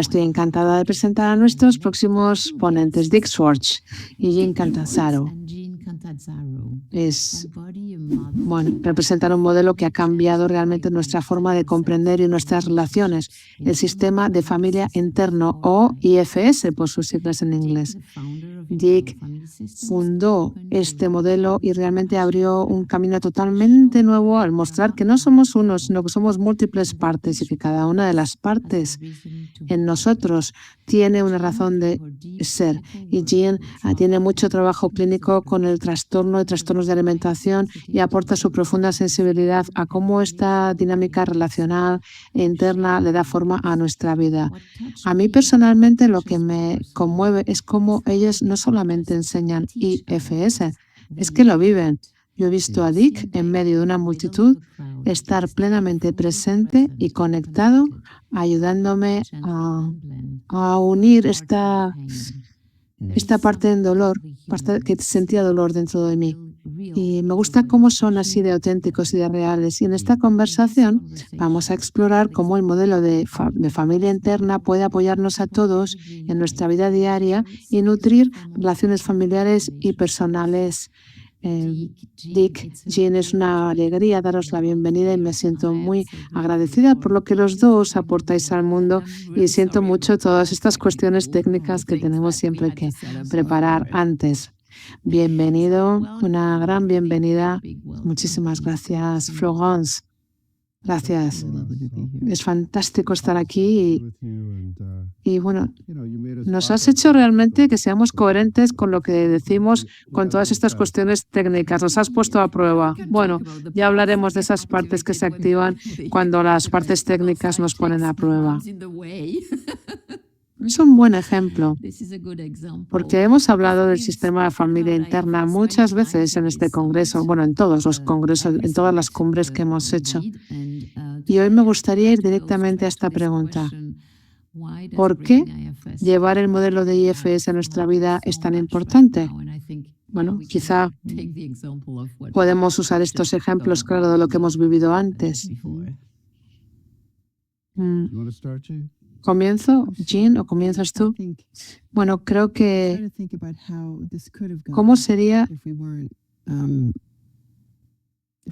ahora estoy encantada de presentar a nuestros próximos ponentes, Dick Schwartz y Jean Catanzaro. Representan un modelo que ha cambiado realmente nuestra forma de comprender y nuestras relaciones, el sistema de familia interno o IFS por sus siglas en inglés. Dick fundó este modelo y realmente abrió un camino totalmente nuevo al mostrar que no somos uno, sino que somos múltiples partes y que cada una de las partes en nosotros tiene una razón de ser. Y Jean tiene mucho trabajo clínico con el trastorno y trastornos de alimentación y aporta su profunda sensibilidad a cómo esta dinámica relacional e interna le da forma a nuestra vida. A mí personalmente lo que me conmueve es cómo ellos no solamente enseñan IFS, es que lo viven. Yo he visto a Dick en medio de una multitud estar plenamente presente y conectado, ayudándome a unir esta parte del dolor, parte que sentía dolor dentro de mí. Y me gusta cómo son así de auténticos y de reales. Y en esta conversación vamos a explorar cómo el modelo de familia interna puede apoyarnos a todos en nuestra vida diaria y nutrir relaciones familiares y personales. Dick, Jean, es una alegría daros la bienvenida y me siento muy agradecida por lo que los dos aportáis al mundo y siento mucho todas estas cuestiones técnicas que tenemos siempre que preparar antes. Bienvenido, una gran bienvenida. Muchísimas gracias, Florence. Gracias. Es fantástico estar aquí y nos has hecho realmente que seamos coherentes con lo que decimos con todas estas cuestiones técnicas. Nos has puesto a prueba. Bueno, ya hablaremos de esas partes que se activan cuando las partes técnicas nos ponen a prueba. Es un buen ejemplo, porque hemos hablado del sistema de familia interna muchas veces en este congreso, en todos los congresos, en todas las cumbres que hemos hecho. Y hoy me gustaría ir directamente a esta pregunta. ¿Por qué llevar el modelo de IFS a nuestra vida es tan importante? Quizá podemos usar estos ejemplos, claro, de lo que hemos vivido antes. ¿Comienzo, Jean, o comienzas tú? Creo que ¿cómo sería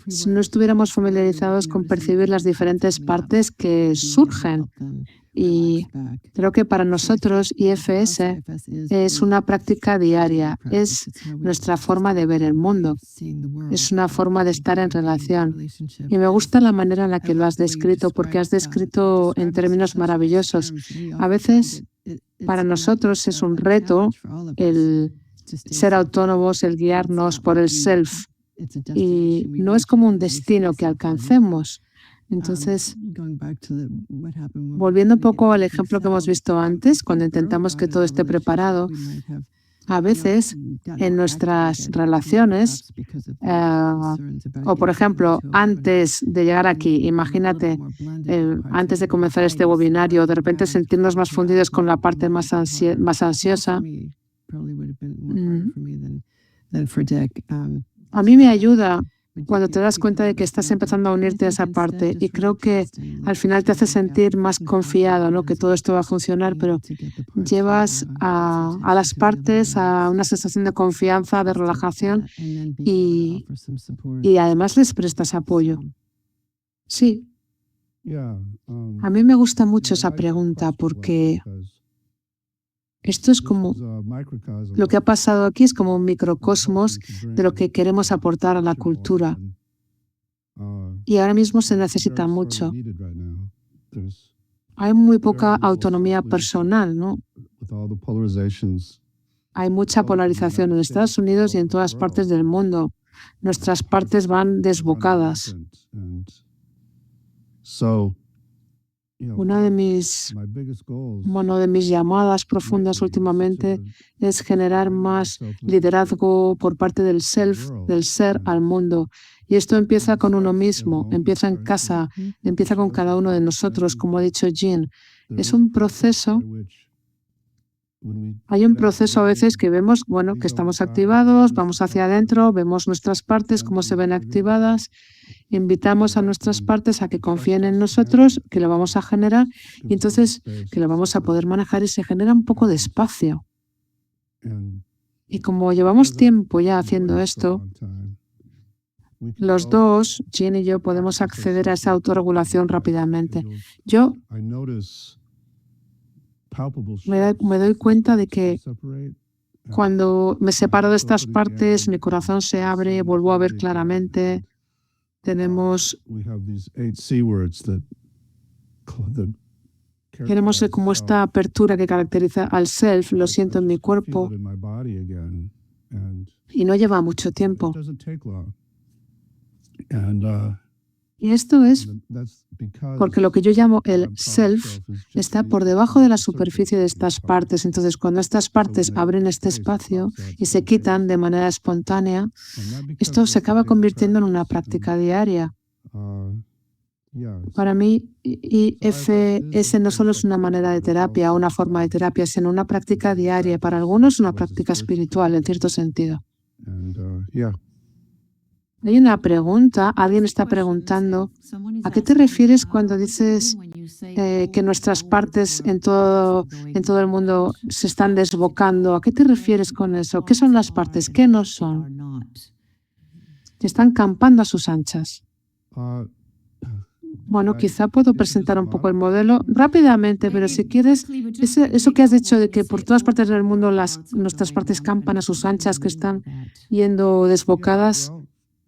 si no estuviéramos familiarizados con percibir las diferentes partes que surgen? Y creo que para nosotros IFS es una práctica diaria, es nuestra forma de ver el mundo, es una forma de estar en relación. Y me gusta la manera en la que lo has descrito, porque has descrito en términos maravillosos. A veces para nosotros es un reto el ser autónomos, el guiarnos por el self, y no es como un destino que alcancemos. Entonces, volviendo un poco al ejemplo que hemos visto antes, cuando intentamos que todo esté preparado, a veces en nuestras relaciones, o por ejemplo, antes de llegar aquí, imagínate, antes de comenzar este webinario, de repente sentirnos más fundidos con la parte más ansiosa. A mí me ayuda cuando te das cuenta de que estás empezando a unirte a esa parte, y creo que al final te hace sentir más confiado, ¿no? Que todo esto va a funcionar, pero llevas a las partes a una sensación de confianza, de relajación, y además les prestas apoyo. Sí. A mí me gusta mucho esa pregunta porque esto es como lo que ha pasado aquí, es como un microcosmos de lo que queremos aportar a la cultura. Y ahora mismo se necesita mucho. Hay muy poca autonomía personal, ¿no? Hay mucha polarización en Estados Unidos y en todas partes del mundo. Nuestras partes van desbocadas. Una de mis llamadas profundas últimamente es generar más liderazgo por parte del self, del ser al mundo. Y esto empieza con uno mismo, empieza en casa, empieza con cada uno de nosotros, como ha dicho Jean. Es un proceso Hay un proceso a veces que vemos, bueno, que estamos activados, vamos hacia adentro, vemos nuestras partes, cómo se ven activadas, invitamos a nuestras partes a que confíen en nosotros, que lo vamos a generar y entonces que lo vamos a poder manejar y se genera un poco de espacio. Y como llevamos tiempo ya haciendo esto, los dos, Jean y yo, podemos acceder a esa autorregulación rápidamente. Yo me doy cuenta de que cuando me separo de estas partes, mi corazón se abre, vuelvo a ver claramente. Tenemos como esta apertura que caracteriza al self, lo siento en mi cuerpo, y no lleva mucho tiempo. Y esto es porque lo que yo llamo el self está por debajo de la superficie de estas partes. Entonces, cuando estas partes abren este espacio y se quitan de manera espontánea, esto se acaba convirtiendo en una práctica diaria. Para mí, IFS no solo es una manera de terapia o una forma de terapia, sino una práctica diaria. Para algunos, una práctica espiritual, en cierto sentido. Hay una pregunta, alguien está preguntando, ¿a qué te refieres cuando dices que nuestras partes en todo el mundo se están desbocando? ¿A qué te refieres con eso? ¿Qué son las partes? ¿Qué no son? Están campando a sus anchas. Bueno, quizá puedo presentar un poco el modelo rápidamente, pero si quieres, eso que has dicho de que por todas partes del mundo nuestras partes campan a sus anchas, que están yendo desbocadas,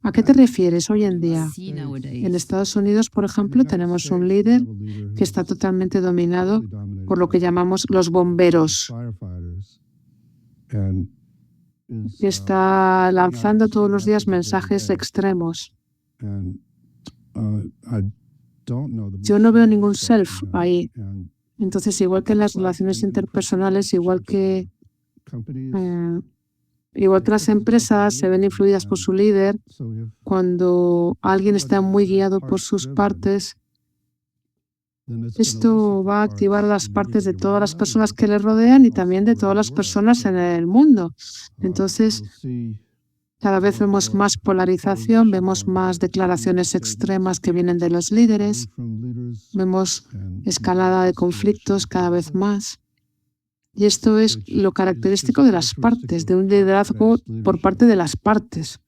¿a qué te refieres hoy en día? En Estados Unidos, por ejemplo, tenemos un líder que está totalmente dominado por lo que llamamos los bomberos, que está lanzando todos los días mensajes extremos. Yo no veo ningún self ahí. Entonces, igual que en las relaciones interpersonales, igual que las empresas se ven influidas por su líder, cuando alguien está muy guiado por sus partes, esto va a activar las partes de todas las personas que le rodean y también de todas las personas en el mundo. Entonces, cada vez vemos más polarización, vemos más declaraciones extremas que vienen de los líderes, vemos escalada de conflictos cada vez más. Y esto es lo característico de las partes, de un liderazgo por parte de las partes.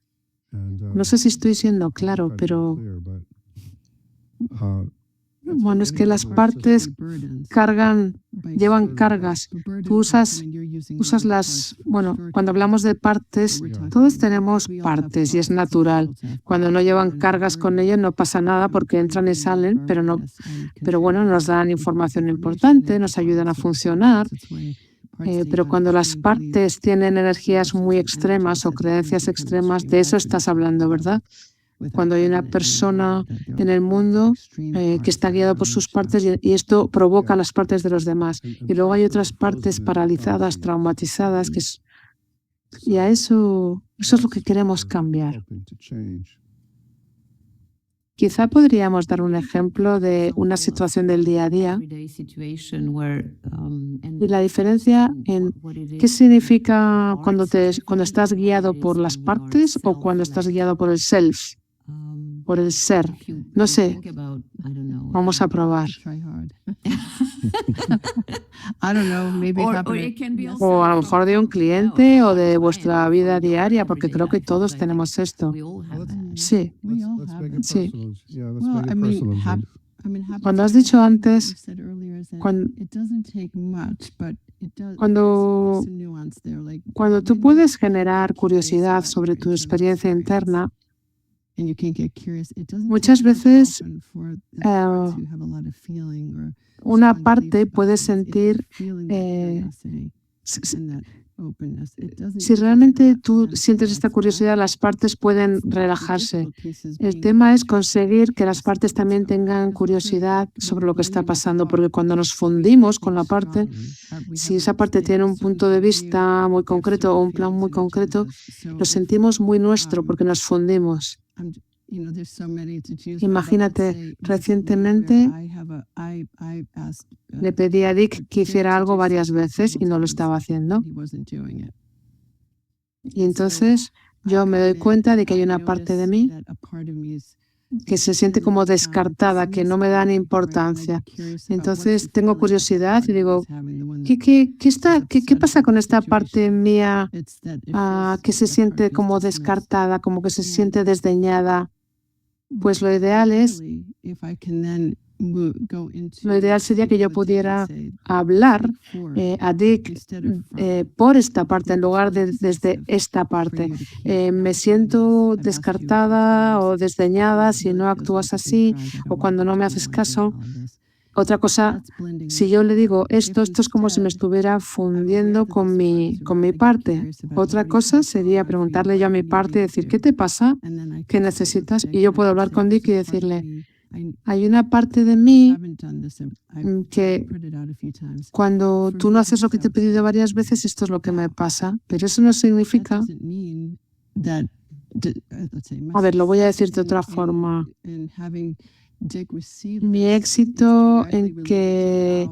No sé si estoy siendo claro, pero bueno, es que las partes llevan cargas. Tú usas cuando hablamos de partes, todos tenemos partes y es natural. Cuando no llevan cargas con ellos no pasa nada porque entran y salen, pero bueno, nos dan información importante, nos ayudan a funcionar. Pero cuando las partes tienen energías muy extremas o creencias extremas, de eso estás hablando, ¿verdad? Cuando hay una persona en el mundo que está guiada por sus partes y esto provoca las partes de los demás. Y luego hay otras partes paralizadas, traumatizadas, y a eso es lo que queremos cambiar. Quizá podríamos dar un ejemplo de una situación del día a día y la diferencia en qué significa cuando estás guiado por las partes o cuando estás guiado por el self, por el ser. No sé, vamos a probar. O a lo mejor de un cliente o de vuestra vida diaria, porque creo que todos tenemos esto. Sí, sí. Cuando has dicho antes, cuando tú puedes generar curiosidad sobre tu experiencia interna, muchas veces una parte puede sentir, si realmente tú sientes esta curiosidad, las partes pueden relajarse. El tema es conseguir que las partes también tengan curiosidad sobre lo que está pasando, porque cuando nos fundimos con la parte, si esa parte tiene un punto de vista muy concreto o un plan muy concreto, lo sentimos muy nuestro porque nos fundimos. Imagínate, recientemente le pedí a Dick que hiciera algo varias veces y no lo estaba haciendo. Y entonces yo me doy cuenta de que hay una parte de mí que se siente como descartada, que no me dan importancia. Entonces tengo curiosidad y digo, ¿qué pasa con esta parte mía que se siente como descartada, como que se siente desdeñada? Pues lo ideal sería que yo pudiera hablar a Dick por esta parte en lugar de desde esta parte. Me siento descartada o desdeñada si no actúas así o cuando no me haces caso. Otra cosa, si yo le digo esto es como si me estuviera fundiendo con mi parte. Otra cosa sería preguntarle yo a mi parte y decir, ¿qué te pasa? ¿Qué necesitas? Y yo puedo hablar con Dick y decirle, hay una parte de mí que cuando tú no haces lo que te he pedido varias veces, esto es lo que me pasa. Pero eso no significa... A ver, lo voy a decir de otra forma. Mi éxito en que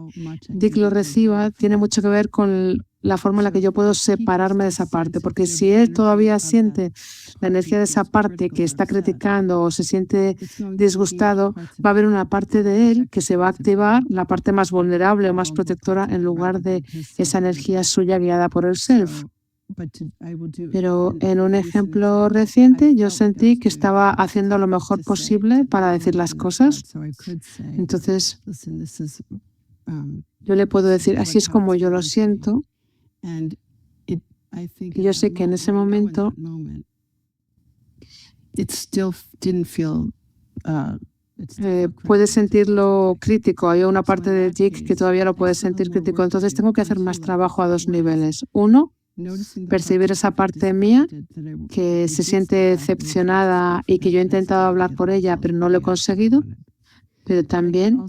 Dick lo reciba tiene mucho que ver con la forma en la que yo puedo separarme de esa parte, porque si él todavía siente la energía de esa parte que está criticando o se siente disgustado, va a haber una parte de él que se va a activar, la parte más vulnerable o más protectora, en lugar de esa energía suya guiada por el self. Pero en un ejemplo reciente yo sentí que estaba haciendo lo mejor posible para decir las cosas. Entonces yo le puedo decir, así es como yo lo siento. Y yo sé que en ese momento puede sentirlo crítico. Hay una parte de Dick que todavía lo puede sentir crítico. Entonces tengo que hacer más trabajo a dos niveles. Uno, percibir esa parte mía que se siente decepcionada y que yo he intentado hablar por ella, pero no lo he conseguido. Pero también,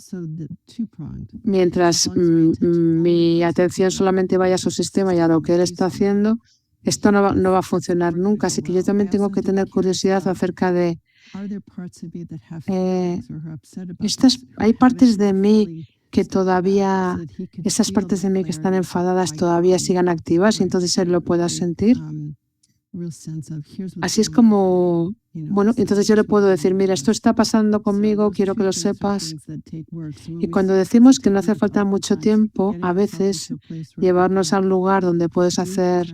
mientras mi atención solamente vaya a su sistema y a lo que él está haciendo, esto no va a funcionar nunca. Así que yo también tengo que tener curiosidad acerca de hay partes de mí que todavía, esas partes de mí que están enfadadas todavía sigan activas y entonces él lo pueda sentir. Así es como, bueno, entonces yo le puedo decir, mira, esto está pasando conmigo, quiero que lo sepas. Y cuando decimos que no hace falta mucho tiempo, a veces llevarnos a un lugar donde puedes hacer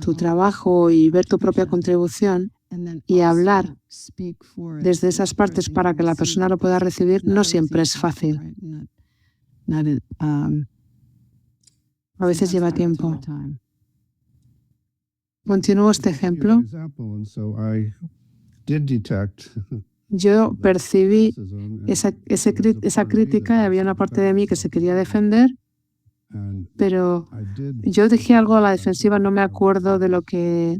tu trabajo y ver tu propia contribución y hablar desde esas partes para que la persona lo pueda recibir, no siempre es fácil. A veces lleva tiempo. Continúo este ejemplo. Yo percibí esa crítica y había una parte de mí que se quería defender, pero yo dije algo a la defensiva, no me acuerdo de lo que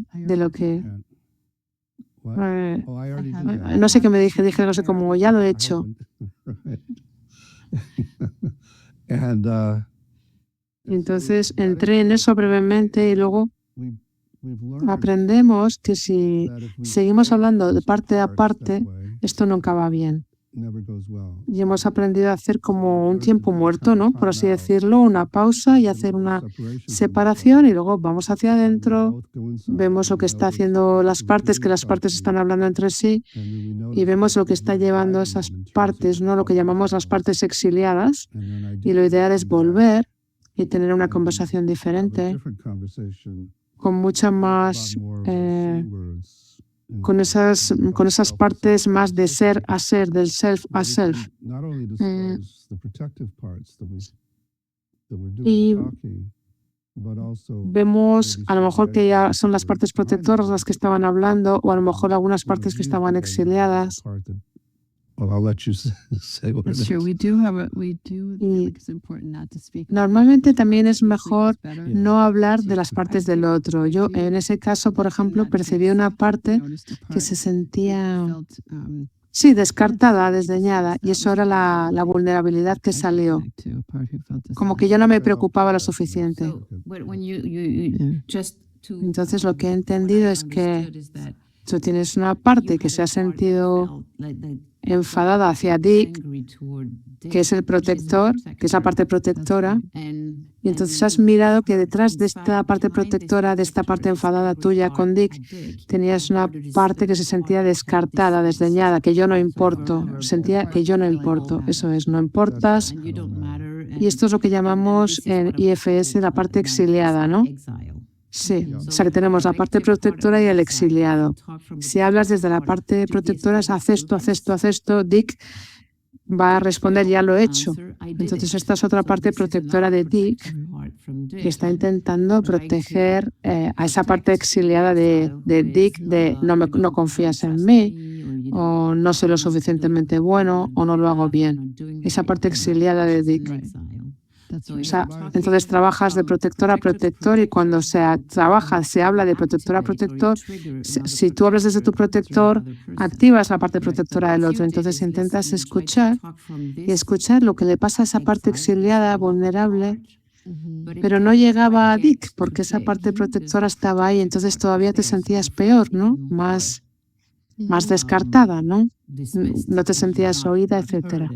no sé qué me dije no sé cómo, ya lo he hecho. Entonces entré en eso brevemente y luego aprendemos que si seguimos hablando de parte a parte, esto nunca va bien. Y hemos aprendido a hacer como un tiempo muerto, ¿no? Por así decirlo, una pausa y hacer una separación y luego vamos hacia adentro, vemos lo que está haciendo las partes, que las partes están hablando entre sí y vemos lo que está llevando a esas partes, ¿no? Lo que llamamos las partes exiliadas, y lo ideal es volver y tener una conversación diferente, con mucha más, con esas partes más de ser a ser, del self a self. Y vemos a lo mejor que ya son las partes protectoras las que estaban hablando, o a lo mejor algunas partes que estaban exiliadas. Normalmente también es mejor no hablar de las partes del otro. Yo en ese caso, por ejemplo, percibí una parte que se sentía, sí, descartada, desdeñada, y eso era la vulnerabilidad que salió. Como que yo no me preocupaba lo suficiente. Entonces lo que he entendido es que Tú tienes una parte que se ha sentido enfadada hacia Dick, que es el protector, que es la parte protectora, y entonces has mirado que detrás de esta parte protectora, de esta parte enfadada tuya con Dick, tenías una parte que se sentía descartada, desdeñada, que yo no importo, sentía que yo no importo, eso es, no importas, y esto es lo que llamamos en IFS la parte exiliada, ¿no? Sí, o sea que tenemos la parte protectora y el exiliado. Si hablas desde la parte protectora, es haz esto, Dick va a responder, ya lo he hecho. Entonces esta es otra parte protectora de Dick que está intentando proteger a esa parte exiliada de Dick de no confías en mí, o no soy lo suficientemente bueno, o no lo hago bien. Esa parte exiliada de Dick. O sea, entonces trabajas de protector a protector y cuando se habla de protector a protector, si tú hablas desde tu protector, activas la parte protectora del otro. Entonces intentas escuchar y escuchar lo que le pasa a esa parte exiliada, vulnerable, pero no llegaba a Dick porque esa parte protectora estaba ahí. Entonces todavía te sentías peor, ¿no? Más descartada, ¿no? No te sentías oída, etcétera.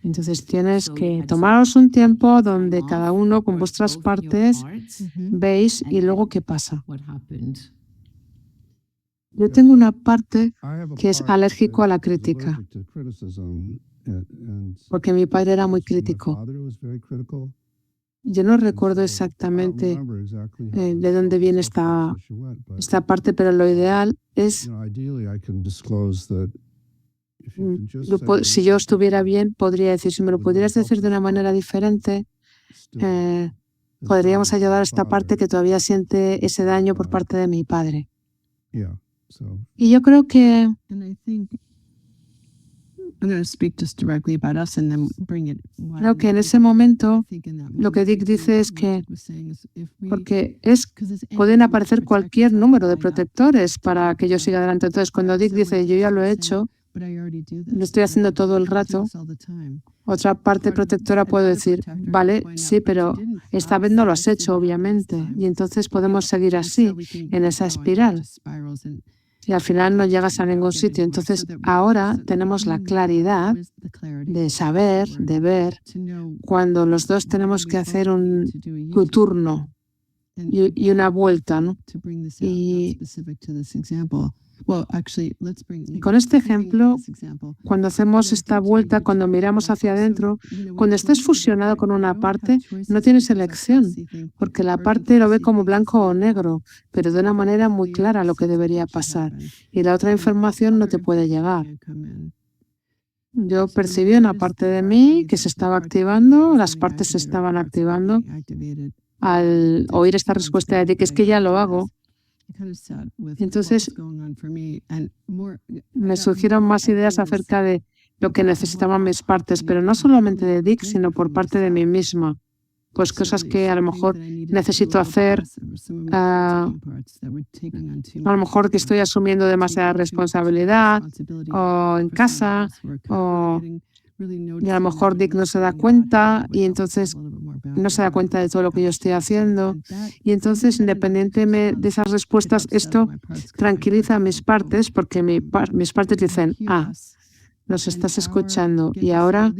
Entonces tienes que tomaros un tiempo donde cada uno con vuestras partes veis y luego qué pasa. Yo tengo una parte que es alérgico a la crítica, porque mi padre era muy crítico. Yo no recuerdo exactamente de dónde viene esta parte, pero lo ideal es, si yo estuviera bien, podría decir, si me lo pudieras decir de una manera diferente, podríamos ayudar a esta parte que todavía siente ese daño por parte de mi padre. Y yo creo que en ese momento lo que Dick dice es que, porque pueden aparecer cualquier número de protectores para que yo siga adelante. Entonces, cuando Dick dice, yo ya lo he hecho, lo estoy haciendo todo el rato, otra parte protectora puede decir, vale, sí, pero esta vez no lo has hecho, obviamente. Y entonces podemos seguir así, en esa espiral. Y al final no llegas a ningún sitio. Entonces ahora tenemos la claridad de saber, de ver, cuando los dos tenemos que hacer tu turno y una vuelta, ¿no? Y con este ejemplo, cuando hacemos esta vuelta, cuando miramos hacia adentro, cuando estás fusionado con una parte, no tienes elección, porque la parte lo ve como blanco o negro, pero de una manera muy clara lo que debería pasar, y la otra información no te puede llegar. Yo percibí una parte de mí que se estaba activando, las partes se estaban activando al oír esta respuesta de ti, que es que ya lo hago. Entonces me surgieron más ideas acerca de lo que necesitaban mis partes, pero no solamente de Dick, sino por parte de mí misma. Pues cosas que a lo mejor necesito hacer, a lo mejor que estoy asumiendo demasiada responsabilidad, o en casa, y a lo mejor Dick no se da cuenta y entonces no se da cuenta de todo lo que yo estoy haciendo. Y entonces, independientemente de esas respuestas, esto tranquiliza a mis partes porque mis partes dicen, los estás escuchando. Y ahora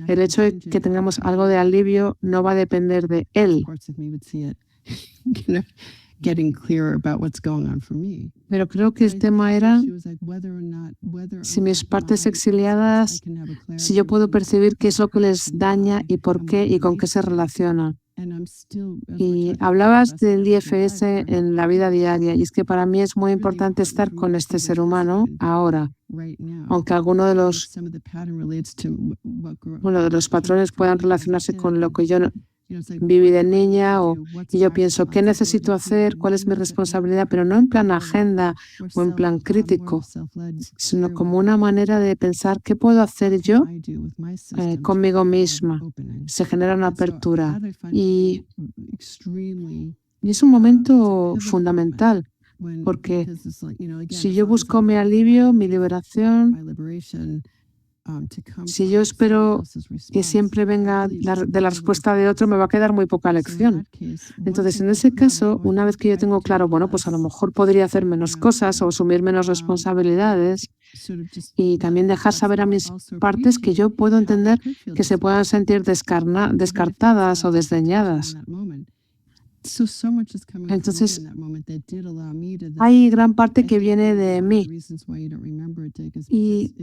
el hecho de que tengamos algo de alivio no va a depender de él. Pero creo que el tema era si mis partes exiliadas, si yo puedo percibir qué es lo que les daña y por qué y con qué se relaciona. Y hablabas del IFS en la vida diaria, y es que para mí es muy importante estar con este ser humano ahora, aunque alguno de los patrones puedan relacionarse con lo que yo viví de niña, y yo pienso, ¿qué necesito hacer? ¿Cuál es mi responsabilidad? Pero no en plan agenda o en plan crítico, sino como una manera de pensar, ¿qué puedo hacer yo conmigo misma? Se genera una apertura y es un momento fundamental, porque si yo busco mi alivio, mi liberación, Si yo espero que siempre venga de la respuesta de otro, me va a quedar muy poca lección. Entonces, en ese caso, una vez que yo tengo claro, bueno, pues a lo mejor podría hacer menos cosas o asumir menos responsabilidades y también dejar saber a mis partes que yo puedo entender que se puedan sentir descartadas o desdeñadas. Entonces, hay gran parte que viene de mí y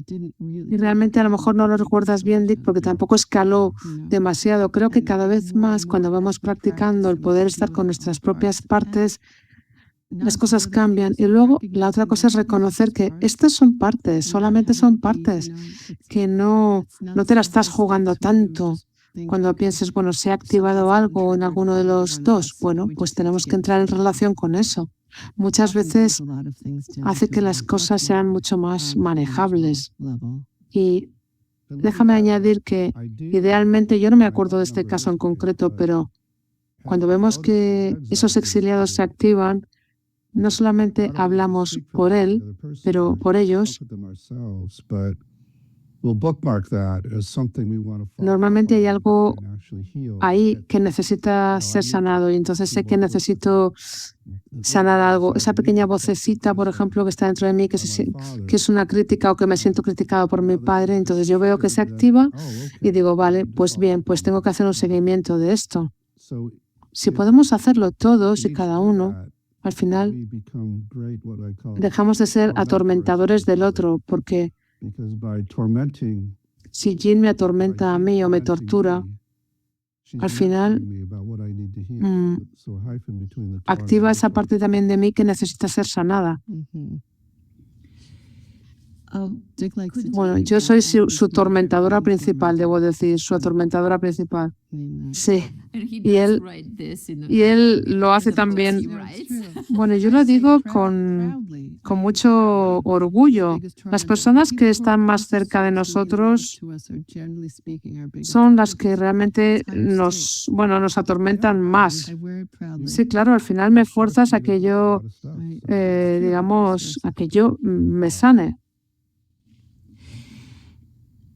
realmente a lo mejor no lo recuerdas bien, Dick, porque tampoco escaló demasiado. Creo que cada vez más cuando vamos practicando el poder estar con nuestras propias partes, las cosas cambian. Y luego la otra cosa es reconocer que estas son partes, solamente son partes, que no te la estás jugando tanto. Cuando pienses, bueno, ¿se ha activado algo en alguno de los dos? Bueno, pues tenemos que entrar en relación con eso. Muchas veces hace que las cosas sean mucho más manejables. Y déjame añadir que idealmente, yo no me acuerdo de este caso en concreto, pero cuando vemos que esos exiliados se activan, no solamente hablamos por él, pero por ellos. Normalmente hay algo ahí que necesita ser sanado y entonces sé que necesito sanar algo. Esa pequeña vocecita, por ejemplo, que está dentro de mí, que es una crítica o que me siento criticado por mi padre, entonces yo veo que se activa y digo, vale, pues bien, pues tengo que hacer un seguimiento de esto. Si podemos hacerlo todos y cada uno, al final dejamos de ser atormentadores del otro, porque si Jean me atormenta a mí o me tortura, al final activa esa parte también de mí que necesita ser sanada. Bueno, yo soy su tormentadora principal, debo decir, su atormentadora principal. Sí, y él lo hace también. Bueno, yo lo digo con mucho orgullo. Las personas que están más cerca de nosotros son las que realmente nos atormentan más. Sí, claro, al final me fuerzas a que yo, a que yo me sane.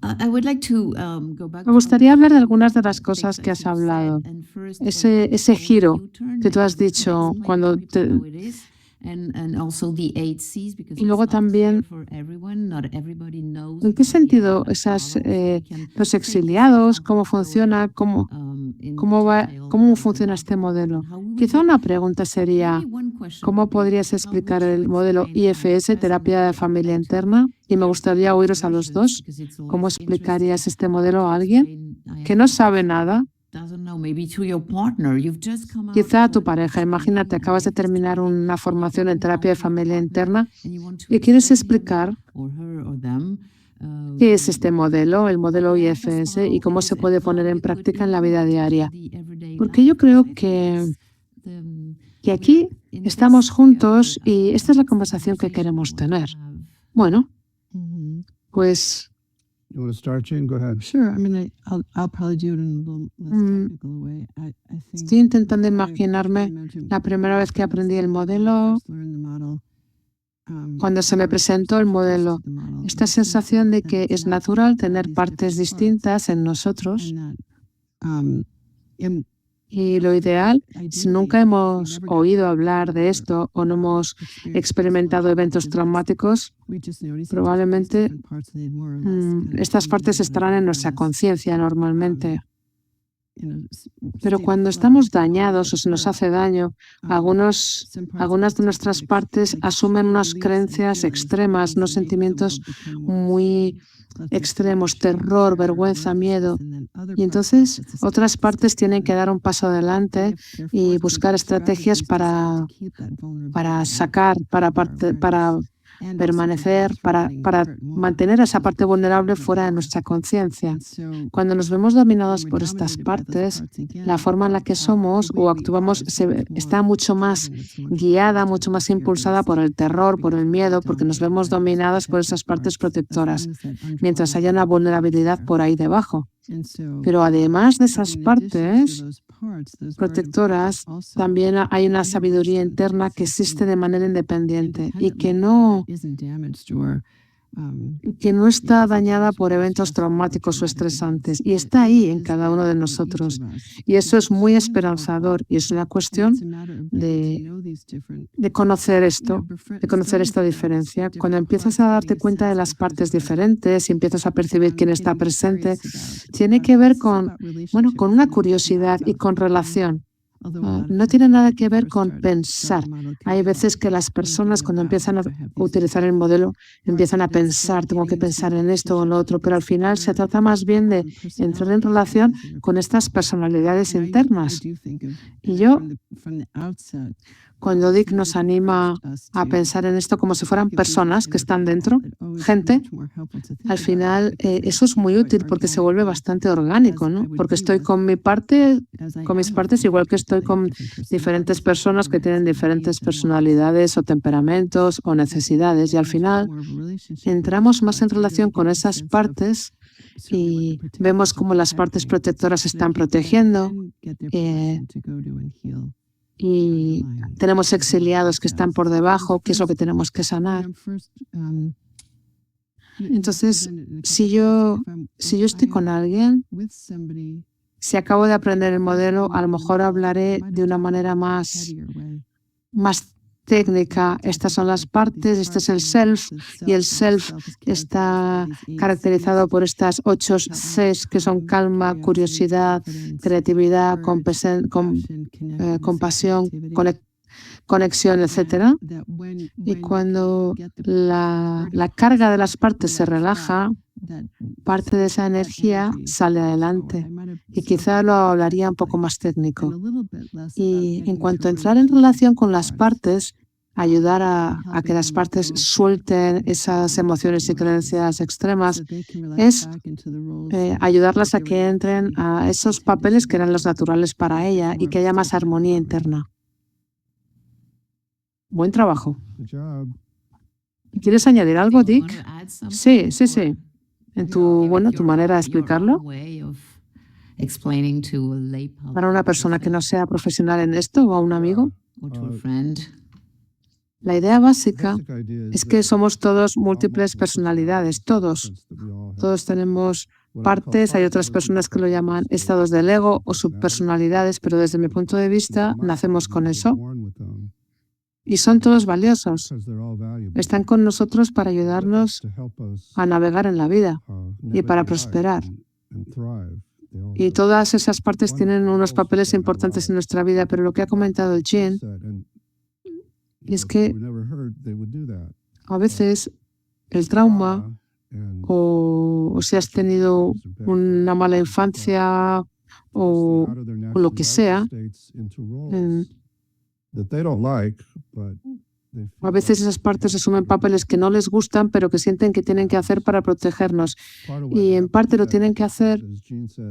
Me gustaría hablar de algunas de las cosas que has hablado. Ese giro que tú has dicho cuando y luego también, ¿en qué sentido los exiliados, cómo funciona, cómo funciona este modelo? Quizá una pregunta sería, ¿cómo podrías explicar el modelo IFS, terapia de familia interna? Y me gustaría oíros a los dos. ¿Cómo explicarías este modelo a alguien que no sabe nada? Quizá a tu pareja. Imagínate, acabas de terminar una formación en terapia de familia interna y quieres explicar qué es este modelo, el modelo IFS, y cómo se puede poner en práctica en la vida diaria. Porque yo creo que aquí estamos juntos y esta es la conversación que queremos tener. Bueno, pues... Estoy intentando imaginarme la primera vez que aprendí el modelo, cuando se me presentó el modelo, esta sensación de que es natural tener partes distintas en nosotros. Y lo ideal, si nunca hemos oído hablar de esto o no hemos experimentado eventos traumáticos, probablemente estas partes estarán en nuestra conciencia normalmente. Pero cuando estamos dañados o se nos hace daño, algunas de nuestras partes asumen unas creencias extremas, unos sentimientos muy extremos, terror, vergüenza, miedo. Y entonces otras partes tienen que dar un paso adelante y buscar estrategias para sacar, para permanecer, para mantener esa parte vulnerable fuera de nuestra conciencia. Cuando nos vemos dominados por estas partes, la forma en la que somos o actuamos está mucho más guiada, mucho más impulsada por el terror, por el miedo, porque nos vemos dominados por esas partes protectoras, mientras haya una vulnerabilidad por ahí debajo. Pero además de esas partes protectoras, también hay una sabiduría interna que existe de manera independiente y que no que no está dañada por eventos traumáticos o estresantes y está ahí en cada uno de nosotros. Y eso es muy esperanzador y es una cuestión de conocer esto, de conocer esta diferencia. Cuando empiezas a darte cuenta de las partes diferentes y empiezas a percibir quién está presente, tiene que ver con una curiosidad y con relación. No tiene nada que ver con pensar. Hay veces que las personas cuando empiezan a utilizar el modelo empiezan a pensar, tengo que pensar en esto o en lo otro, pero al final se trata más bien de entrar en relación con estas personalidades internas. Y yo, cuando Dick nos anima a pensar en esto como si fueran personas que están dentro, gente, al final eso es muy útil porque se vuelve bastante orgánico, ¿no? Porque estoy con mis partes, igual que estoy con diferentes personas que tienen diferentes personalidades o temperamentos o necesidades. Y al final entramos más en relación con esas partes y vemos cómo las partes protectoras se están protegiendo. Y tenemos exiliados que están por debajo, que es lo que tenemos que sanar. Entonces, si yo estoy con alguien, si acabo de aprender el modelo, a lo mejor hablaré de una manera más técnica. Estas son las partes, este es el self, y el self está caracterizado por estas 8 Cs que son calma, curiosidad, creatividad, compasión, conexión, etc. Y cuando la carga de las partes se relaja, parte de esa energía sale adelante. Y quizá lo hablaría un poco más técnico. Y en cuanto a entrar en relación con las partes, ayudar a que las partes suelten esas emociones y creencias extremas, es ayudarlas a que entren a esos papeles que eran los naturales para ella y que haya más armonía interna. Buen trabajo. ¿Quieres añadir algo, Dick? Sí. En tu manera de explicarlo. Para una persona que no sea profesional en esto o a un amigo. La idea básica es que somos todos múltiples personalidades, todos tenemos partes, hay otras personas que lo llaman estados del ego o subpersonalidades, pero desde mi punto de vista nacemos con eso y son todos valiosos. Están con nosotros para ayudarnos a navegar en la vida y para prosperar. Y todas esas partes tienen unos papeles importantes en nuestra vida, pero lo que ha comentado Jean es que a veces el trauma o si has tenido una mala infancia o lo que sea, a veces esas partes asumen papeles que no les gustan, pero que sienten que tienen que hacer para protegernos. Y en parte lo tienen que hacer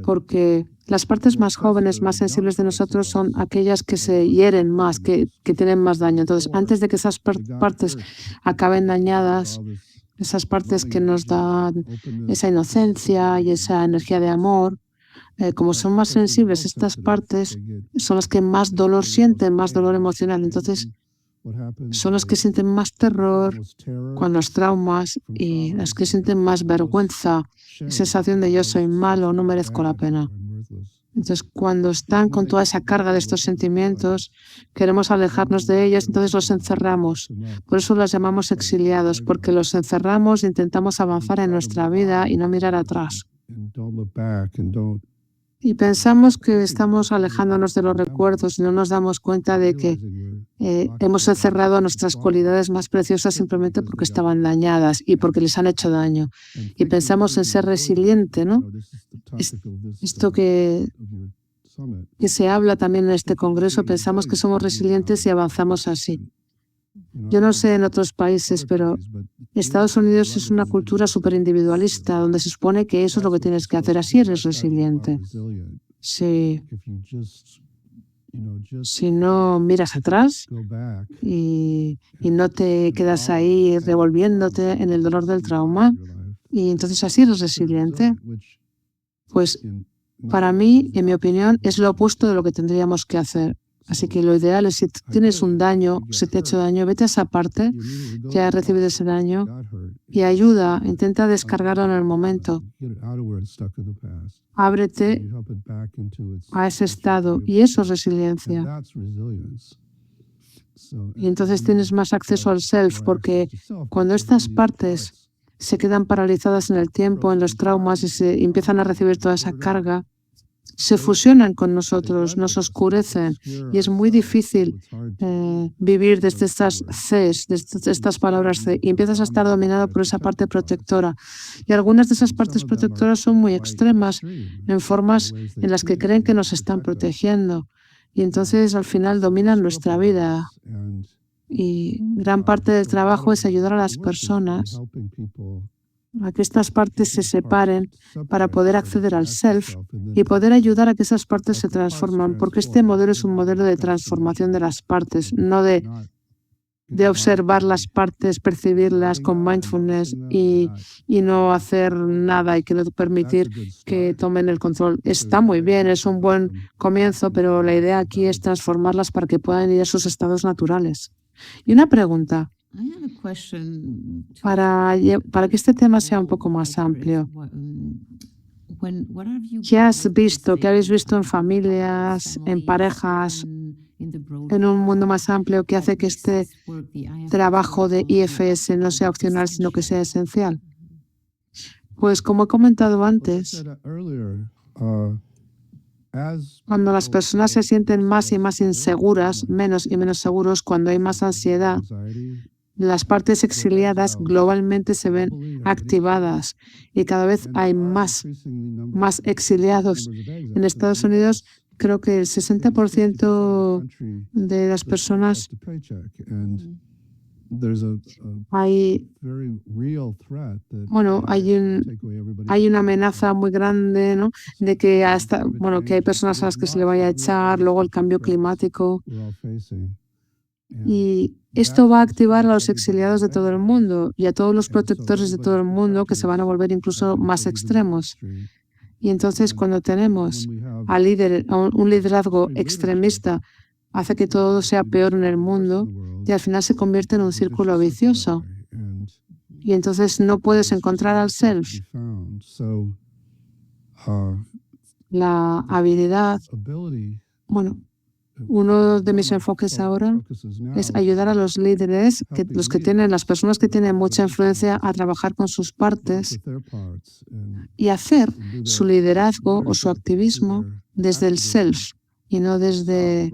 porque las partes más jóvenes, más sensibles de nosotros son aquellas que se hieren más, que tienen más daño. Entonces, antes de que esas partes acaben dañadas, esas partes que nos dan esa inocencia y esa energía de amor, como son más sensibles, estas partes son las que más dolor sienten, más dolor emocional. Entonces, son las que sienten más terror con los traumas y las que sienten más vergüenza, sensación de yo soy malo, no merezco la pena. Entonces, cuando están con toda esa carga de estos sentimientos, queremos alejarnos de ellos, entonces los encerramos. Por eso los llamamos exiliados, porque los encerramos e intentamos avanzar en nuestra vida y no mirar atrás. Y pensamos que estamos alejándonos de los recuerdos y no nos damos cuenta de que hemos encerrado nuestras cualidades más preciosas simplemente porque estaban dañadas y porque les han hecho daño. Y pensamos en ser resiliente, ¿no? Esto que se habla también en este congreso, pensamos que somos resilientes y avanzamos así. Yo no sé en otros países, pero Estados Unidos es una cultura súper individualista, donde se supone que eso es lo que tienes que hacer, así eres resiliente. Si no miras atrás y no te quedas ahí revolviéndote en el dolor del trauma, y entonces así eres resiliente, pues para mí, en mi opinión, es lo opuesto de lo que tendríamos que hacer. Así que lo ideal es, si tienes un daño, se te ha hecho daño, vete a esa parte que ha recibido ese daño y ayuda, intenta descargarlo en el momento. Ábrete a ese estado y eso es resiliencia. Y entonces tienes más acceso al self, porque cuando estas partes se quedan paralizadas en el tiempo, en los traumas, y se empiezan a recibir toda esa carga, se fusionan con nosotros, nos oscurecen y es muy difícil vivir desde estas Cs, desde estas palabras C, y empiezas a estar dominado por esa parte protectora. Y algunas de esas partes protectoras son muy extremas, en formas en las que creen que nos están protegiendo. Y entonces al final dominan nuestra vida. Y gran parte del trabajo es ayudar a las personas a que estas partes se separen para poder acceder al self y poder ayudar a que esas partes se transforman, porque este modelo es un modelo de transformación de las partes, no de observar las partes, percibirlas con mindfulness y no hacer nada y que no permitir que tomen el control. Está muy bien, es un buen comienzo, pero la idea aquí es transformarlas para que puedan ir a sus estados naturales. Y una pregunta, para que este tema sea un poco más amplio. ¿Qué has visto? ¿Qué habéis visto en familias, en parejas, en un mundo más amplio que hace que este trabajo de IFS no sea opcional, sino que sea esencial? Pues como he comentado antes, cuando las personas se sienten más y más inseguras, menos y menos seguros, cuando hay más ansiedad, las partes exiliadas globalmente se ven activadas y cada vez hay más exiliados. En Estados Unidos, creo que el 60% de las personas hay una amenaza muy grande, ¿no? De que que hay personas a las que se le vaya a echar, luego el cambio climático. Y esto va a activar a los exiliados de todo el mundo y a todos los protectores de todo el mundo, que se van a volver incluso más extremos. Y entonces, cuando tenemos a un liderazgo extremista, hace que todo sea peor en el mundo y al final se convierte en un círculo vicioso. Y entonces no puedes encontrar al self. La habilidad, uno de mis enfoques ahora es ayudar a los líderes, las personas que tienen mucha influencia, a trabajar con sus partes y hacer su liderazgo o su activismo desde el self y no desde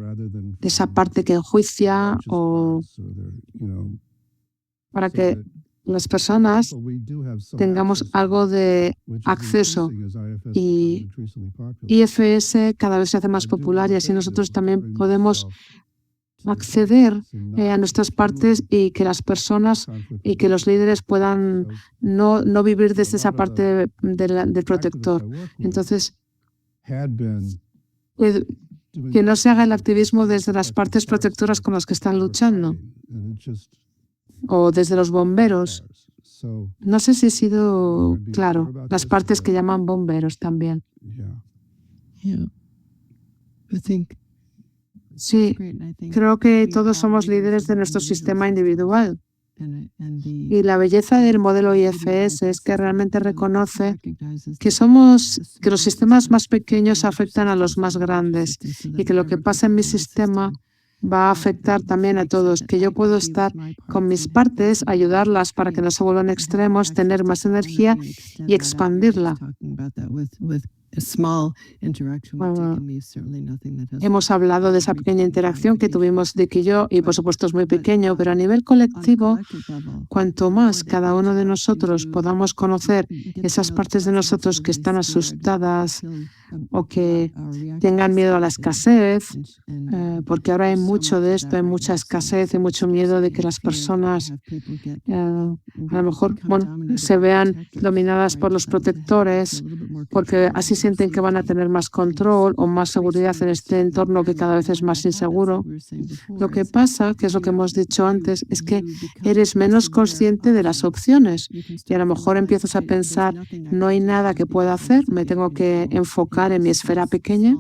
esa parte que enjuicia, o para que las personas tengamos algo de acceso. Y IFS cada vez se hace más popular y así nosotros también podemos acceder a nuestras partes y que las personas y que los líderes puedan no vivir desde esa parte del protector. Entonces, que no se haga el activismo desde las partes protectoras con las que están luchando, o desde los bomberos. No sé si he sido claro. Las partes que llaman bomberos también. Sí, creo que todos somos líderes de nuestro sistema individual. Y la belleza del modelo IFS es que realmente reconoce que los sistemas más pequeños afectan a los más grandes y que lo que pasa en mi sistema va a afectar también a todos, que yo puedo estar con mis partes, ayudarlas para que no se vuelvan extremos, tener más energía y expandirla. Hemos hablado de esa pequeña interacción que tuvimos Dick y yo, y por supuesto es muy pequeño, pero a nivel colectivo, cuanto más cada uno de nosotros podamos conocer esas partes de nosotros que están asustadas o que tengan miedo a la escasez, porque ahora hay mucho de esto, hay mucha escasez y mucho miedo de que las personas a lo mejor se vean dominadas por los protectores, porque así sienten que van a tener más control o más seguridad en este entorno que cada vez es más inseguro. Lo que pasa, que es lo que hemos dicho antes, es que eres menos consciente de las opciones y a lo mejor empiezas a pensar, no hay nada que pueda hacer, me tengo que enfocar en mi esfera pequeña,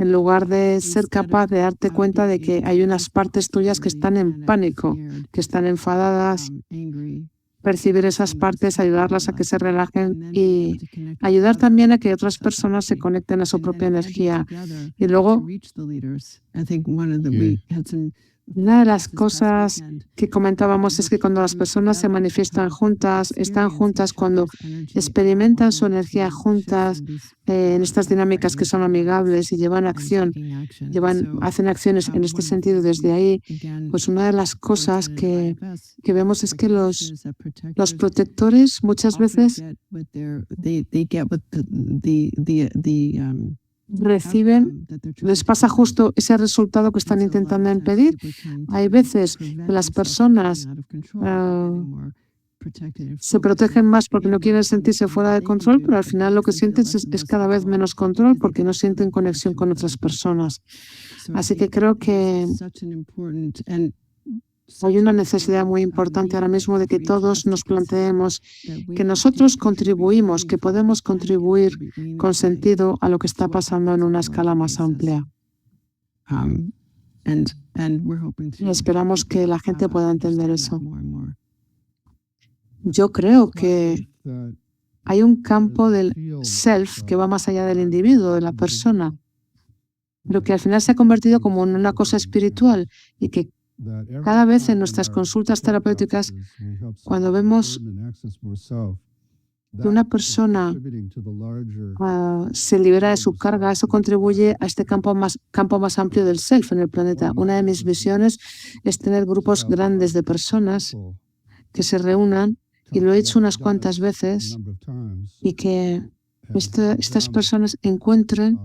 en lugar de ser capaz de darte cuenta de que hay unas partes tuyas que están en pánico, que están enfadadas. Percibir esas partes, ayudarlas a que se relajen y ayudar también a que otras personas se conecten a su propia energía. Y luego, una de las cosas que comentábamos es que cuando las personas se manifiestan juntas, están juntas, cuando experimentan su energía juntas, en estas dinámicas que son amigables y llevan acción, hacen acciones en este sentido desde ahí, pues una de las cosas que vemos es que los protectores muchas veces reciben, les pasa justo ese resultado que están intentando impedir. Hay veces que las personas se protegen más porque no quieren sentirse fuera de control, pero al final lo que sienten es cada vez menos control porque no sienten conexión con otras personas. Así que creo que hay una necesidad muy importante ahora mismo de que todos nos planteemos que nosotros contribuimos, que podemos contribuir con sentido a lo que está pasando en una escala más amplia. Y esperamos que la gente pueda entender eso. Yo creo que hay un campo del self que va más allá del individuo, de la persona, pero que al final se ha convertido como en una cosa espiritual y que cada vez en nuestras consultas terapéuticas, cuando vemos que una persona se libera de su carga, eso contribuye a este campo más amplio del self en el planeta. Una de mis visiones es tener grupos grandes de personas que se reúnan, y lo he hecho unas cuantas veces, y que estas personas encuentren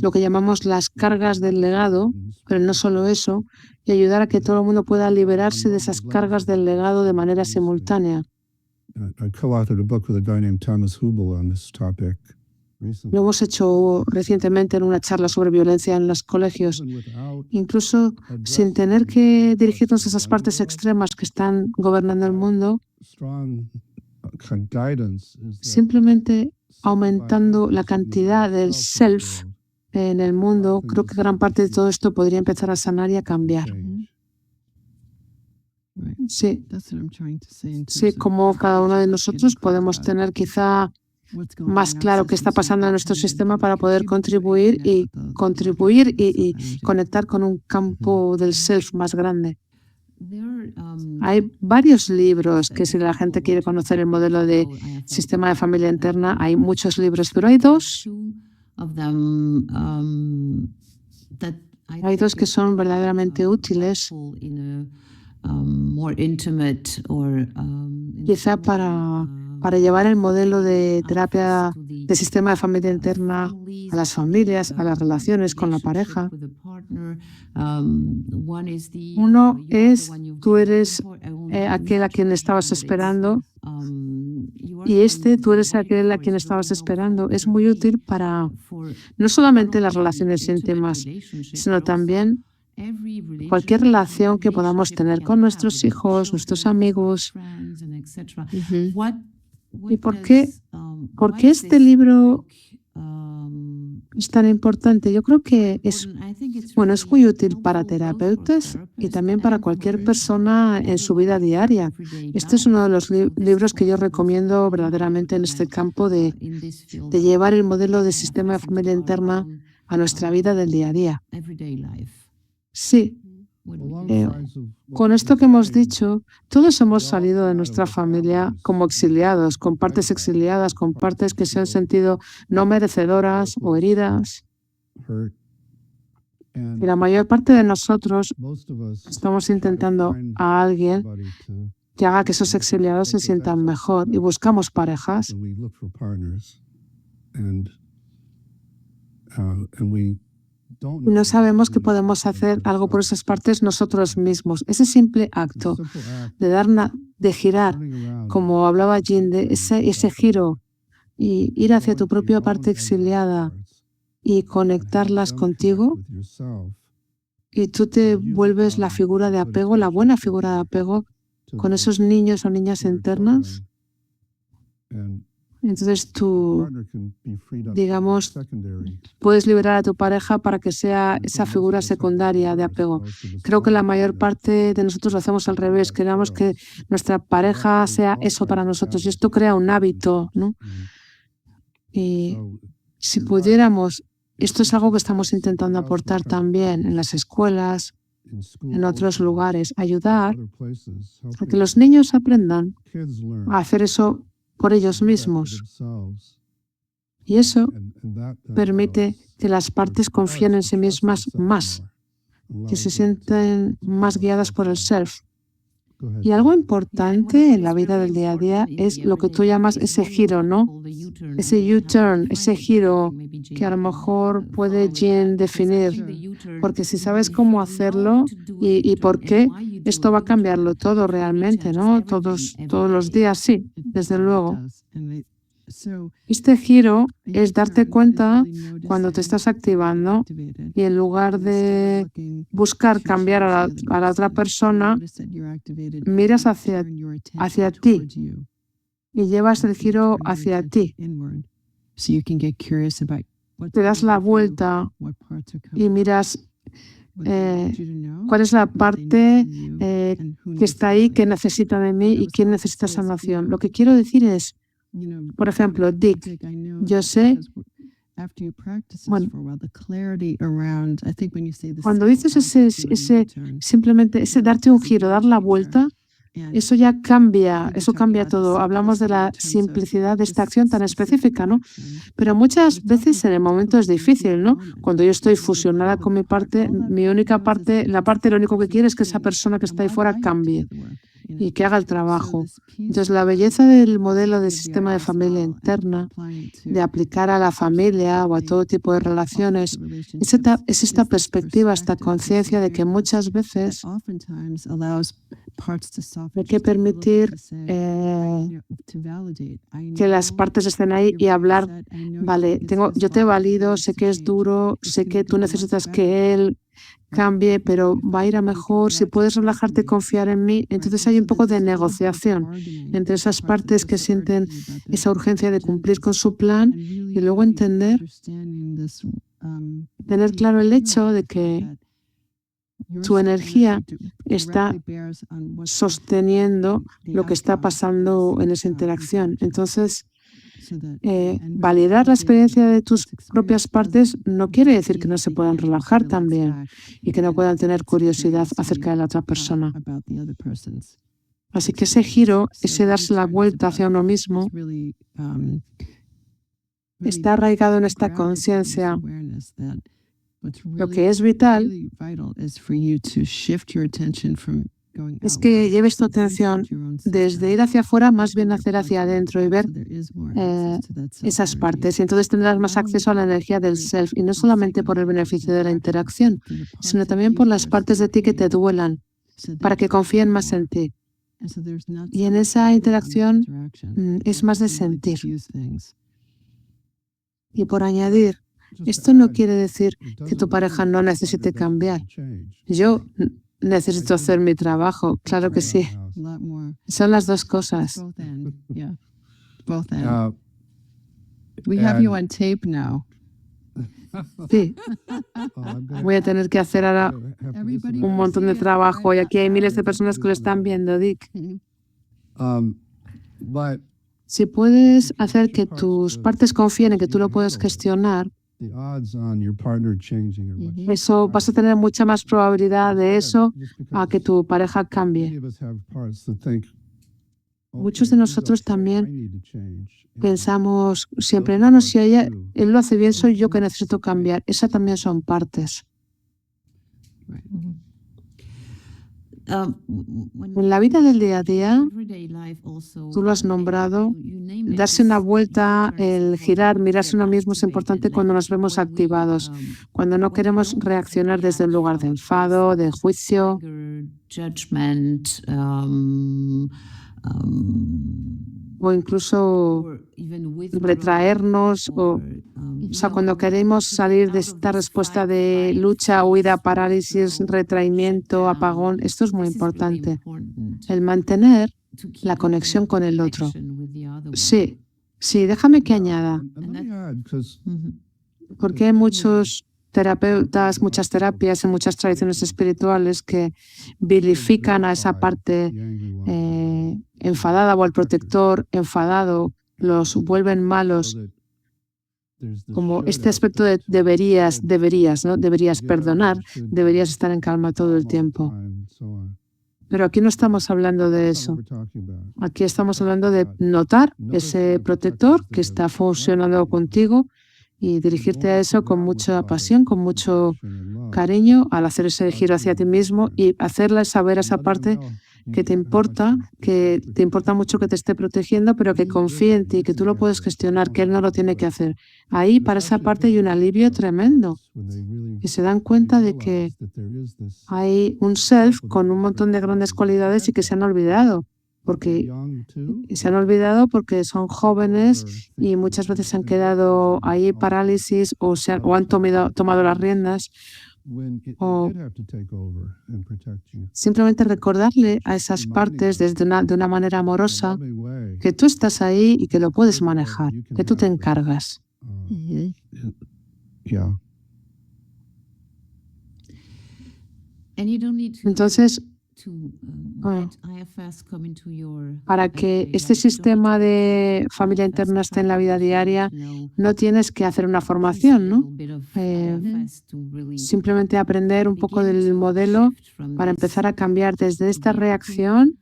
lo que llamamos las cargas del legado, pero no solo eso, y ayudar a que todo el mundo pueda liberarse de esas cargas del legado de manera simultánea. Lo hemos hecho recientemente en una charla sobre violencia en los colegios. Incluso sin tener que dirigirnos a esas partes extremas que están gobernando el mundo, simplemente aumentando la cantidad del self en el mundo, creo que gran parte de todo esto podría empezar a sanar y a cambiar. Sí, como cada uno de nosotros podemos tener quizá más claro qué está pasando en nuestro sistema para poder contribuir y conectar con un campo del self más grande. Hay varios libros que, si la gente quiere conocer el modelo de sistema de familia interna, hay muchos libros, pero hay dos que son verdaderamente útiles, quizá para llevar el modelo de terapia de sistema de familia interna a las familias, a las relaciones con la pareja. Uno es, tú eres aquel a quien estabas esperando, y tú eres aquel a quien estabas esperando. Es muy útil para no solamente las relaciones íntimas, sino también cualquier relación que podamos tener con nuestros hijos, nuestros amigos. ¿Y por qué este libro es tan importante? Yo creo que es muy útil para terapeutas y también para cualquier persona en su vida diaria. Este es uno de los libros que yo recomiendo verdaderamente en este campo de llevar el modelo de sistema de familia interna a nuestra vida del día a día. Sí. Con esto que hemos dicho, todos hemos salido de nuestra familia como exiliados, con partes exiliadas, con partes que se han sentido no merecedoras o heridas. Y la mayor parte de nosotros estamos intentando a alguien que haga que esos exiliados se sientan mejor, y buscamos parejas. Y no sabemos que podemos hacer algo por esas partes nosotros mismos. Ese simple acto de girar, como hablaba Jean, de ese giro, y ir hacia tu propia parte exiliada y conectarlas contigo, y tú te vuelves la figura de apego, la buena figura de apego con esos niños o niñas internas. Entonces tú, digamos, puedes liberar a tu pareja para que sea esa figura secundaria de apego. Creo que la mayor parte de nosotros lo hacemos al revés. Queremos que nuestra pareja sea eso para nosotros y esto crea un hábito, ¿no? Y si pudiéramos, esto es algo que estamos intentando aportar también en las escuelas, en otros lugares, ayudar a que los niños aprendan a hacer eso por ellos mismos. Y eso permite que las partes confíen en sí mismas más, que se sienten más guiadas por el self. Y algo importante en la vida del día a día es lo que tú llamas ese giro, ¿no? Ese U-turn, ese giro que a lo mejor puede Jean definir, porque si sabes cómo hacerlo y por qué, esto va a cambiarlo todo realmente, ¿no? Todos los días, sí, desde luego. Este giro es darte cuenta cuando te estás activando y en lugar de buscar cambiar a la otra persona, miras hacia ti y llevas el giro hacia ti. Te das la vuelta y miras cuál es la parte que está ahí, que necesita de mí y quién necesita sanación. Lo que quiero decir es, por ejemplo, Dick, yo sé, bueno, cuando dices simplemente ese darte un giro, dar la vuelta, eso ya cambia, eso cambia todo. Hablamos de la simplicidad de esta acción tan específica, ¿no? Pero muchas veces en el momento es difícil, ¿no? Cuando yo estoy fusionada con mi parte, mi única parte, la parte lo único que quiere es que esa persona que está ahí fuera cambie y que haga el trabajo. Entonces, la belleza del modelo de sistema de familia interna, de aplicar a la familia o a todo tipo de relaciones, es esta perspectiva, esta conciencia de que muchas veces hay que permitir que las partes estén ahí y hablar, vale, yo te valido, sé que es duro, sé que tú necesitas que él cambie, pero va a ir a mejor, si puedes relajarte y confiar en mí. Entonces hay un poco de negociación entre esas partes que sienten esa urgencia de cumplir con su plan y luego tener claro el hecho de que tu energía está sosteniendo lo que está pasando en esa interacción. Entonces, validar la experiencia de tus propias partes no quiere decir que no se puedan relajar también y que no puedan tener curiosidad acerca de la otra persona. Así que ese giro, ese darse la vuelta hacia uno mismo, está arraigado en esta conciencia. Lo que es vital es que lleves tu atención desde ir hacia afuera más bien hacer hacia adentro y ver esas partes. Y entonces tendrás más acceso a la energía del self, y no solamente por el beneficio de la interacción, sino también por las partes de ti que te duelan, para que confíen más en ti. Y en esa interacción es más de sentir. Y por añadir, esto no quiere decir que tu pareja no necesite cambiar. Yo necesito hacer mi trabajo, claro que sí. Son las dos cosas. We have you on tape now. Sí. Voy a tener que hacer ahora un montón de trabajo y aquí hay miles de personas que lo están viendo, Dick. Si puedes hacer que tus partes confíen en que tú lo puedes gestionar, eso vas a tener mucha más probabilidad de eso a que tu pareja cambie. Muchos de nosotros también pensamos siempre, no, si él lo hace bien, soy yo que necesito cambiar. Esas también son partes. En la vida del día a día, tú lo has nombrado, darse una vuelta, el girar, mirarse uno mismo es importante cuando nos vemos activados, cuando no queremos reaccionar desde el lugar de enfado, de juicio, o incluso retraernos, o sea, cuando queremos salir de esta respuesta de lucha, huida, parálisis, retraimiento, apagón, esto es muy importante. El mantener la conexión con el otro. Sí, Sí, déjame que añada, And let me add, because porque hay muchos terapeutas, muchas terapias y muchas tradiciones espirituales que vilifican a esa parte enfadada o al protector enfadado, los vuelven malos, como este aspecto de deberías, ¿no? Deberías perdonar, deberías estar en calma todo el tiempo. Pero aquí no estamos hablando de eso. Aquí estamos hablando de notar ese protector que está funcionando contigo y dirigirte a eso con mucha pasión, con mucho cariño al hacer ese giro hacia ti mismo y hacerle saber a esa parte que te importa mucho que te esté protegiendo, pero que confíe en ti, que tú lo puedes gestionar, que él no lo tiene que hacer. Ahí para esa parte hay un alivio tremendo y se dan cuenta de que hay un self con un montón de grandes cualidades y que se han olvidado. Porque son jóvenes y muchas veces se han quedado ahí parálisis o han tomado las riendas. O simplemente recordarle a esas partes de una manera amorosa que tú estás ahí y que lo puedes manejar, que tú te encargas. Entonces, para que este sistema de familia interna esté en la vida diaria, no tienes que hacer una formación, ¿no? Simplemente aprender un poco del modelo para empezar a cambiar desde esta reacción.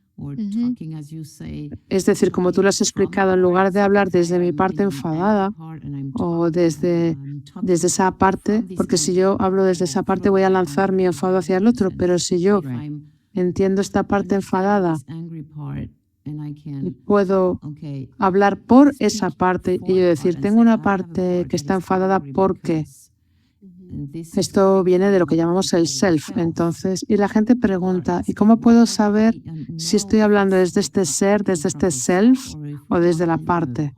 Es decir, como tú lo has explicado, en lugar de hablar desde mi parte enfadada o desde esa parte, porque si yo hablo desde esa parte voy a lanzar mi enfado hacia el otro, pero si yo entiendo esta parte enfadada y puedo hablar por esa parte y yo decir, tengo una parte que está enfadada porque esto viene de lo que llamamos el self. Entonces, y la gente pregunta, ¿y cómo puedo saber si estoy hablando desde este ser, desde este self o desde la parte?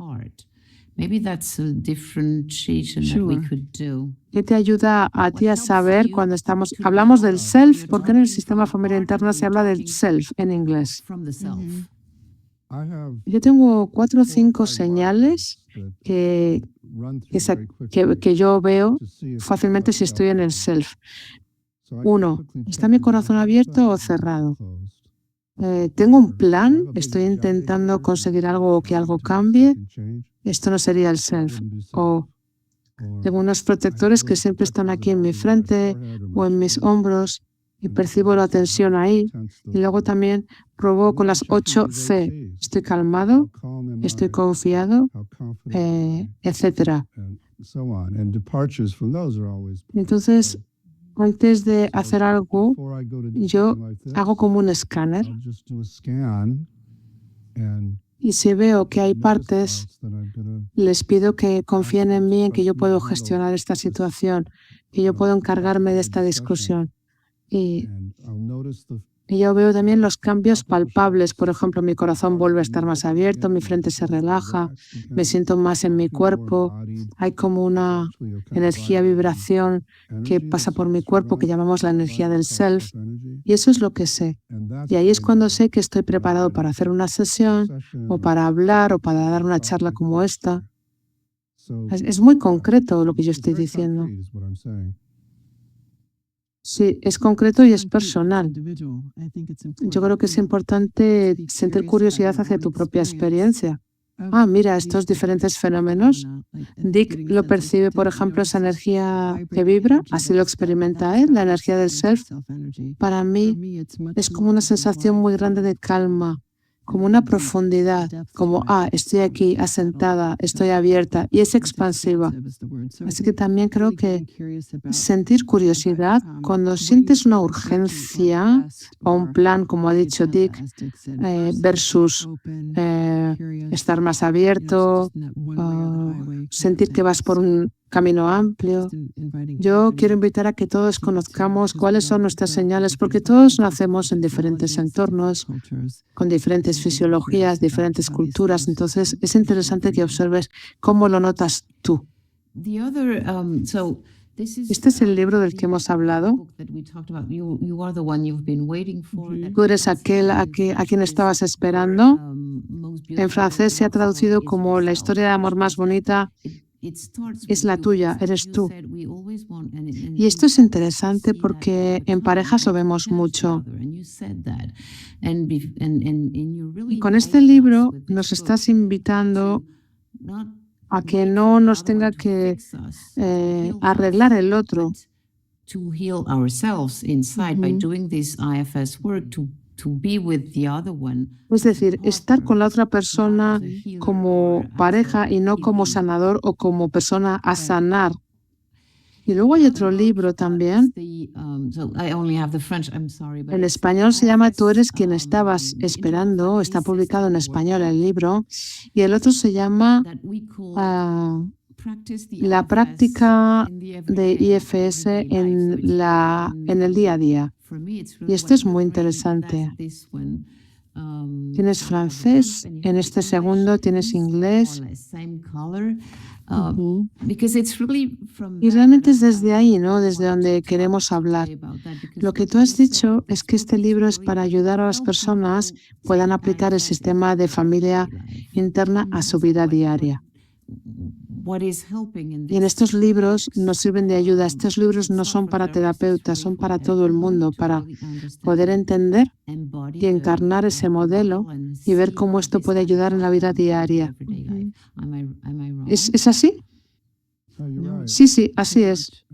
¿Qué te ayuda a ti a saber cuando hablamos del self? Porque en el sistema familiar interno se habla del self en inglés. Yo tengo 4 o 5 señales que yo veo fácilmente si estoy en el self. 1, ¿está mi corazón abierto o cerrado? ¿Tengo un plan? ¿Estoy intentando conseguir algo o que algo cambie? Esto no sería el self. O tengo unos protectores que siempre están aquí en mi frente o en mis hombros y percibo la tensión ahí. Y luego también probó con las 8 C. Estoy calmado, estoy confiado, etcétera. Entonces, antes de hacer algo, yo hago como un escáner. Y si veo que hay partes, les pido que confíen en mí, en que yo puedo gestionar esta situación, que yo puedo encargarme de esta discusión. Y yo veo también los cambios palpables. Por ejemplo, mi corazón vuelve a estar más abierto, mi frente se relaja, me siento más en mi cuerpo. Hay como una energía, vibración que pasa por mi cuerpo que llamamos la energía del self. Y eso es lo que sé. Y ahí es cuando sé que estoy preparado para hacer una sesión o para hablar o para dar una charla como esta. Es muy concreto lo que yo estoy diciendo. Sí, es concreto y es personal. Yo creo que es importante sentir curiosidad hacia tu propia experiencia. Mira, estos diferentes fenómenos. Dick lo percibe, por ejemplo, esa energía que vibra, así lo experimenta él, la energía del self. Para mí es como una sensación muy grande de calma, como una profundidad, como, estoy aquí, asentada, estoy abierta, y es expansiva. Así que también creo que sentir curiosidad cuando sientes una urgencia o un plan, como ha dicho Dick, versus estar más abierto, sentir que vas por un camino amplio. Yo quiero invitar a que todos conozcamos cuáles son nuestras señales, porque todos nacemos en diferentes entornos, con diferentes fisiologías, diferentes culturas. Entonces, es interesante que observes cómo lo notas tú. Este es el libro del que hemos hablado. Tú eres aquel a quien estabas esperando. En francés se ha traducido como la historia de amor más bonita es la tuya, eres tú. Y esto es interesante porque en parejas lo vemos mucho. Y con este libro nos estás invitando a que no nos tenga que arreglar el otro. To heal ourselves inside by doing this IFS work to be with the other one. Es decir, estar con la otra persona como pareja y no como sanador o como persona a sanar. Y luego hay otro libro también. En español se llama Tú eres quien estabas esperando. Está publicado en español el libro. Y el otro se llama La práctica de IFS en el día a día. Y esto es muy interesante. Tienes francés, en este segundo tienes inglés. Y realmente es desde ahí, ¿no? Desde donde queremos hablar. Lo que tú has dicho es que este libro es para ayudar a las personas puedan aplicar el sistema de familia interna a su vida diaria. Y en estos libros nos sirven de ayuda. Estos libros no son para terapeutas, son para todo el mundo, para poder entender y encarnar ese modelo y ver cómo esto puede ayudar en la vida diaria. ¿Es así? Sí, así es.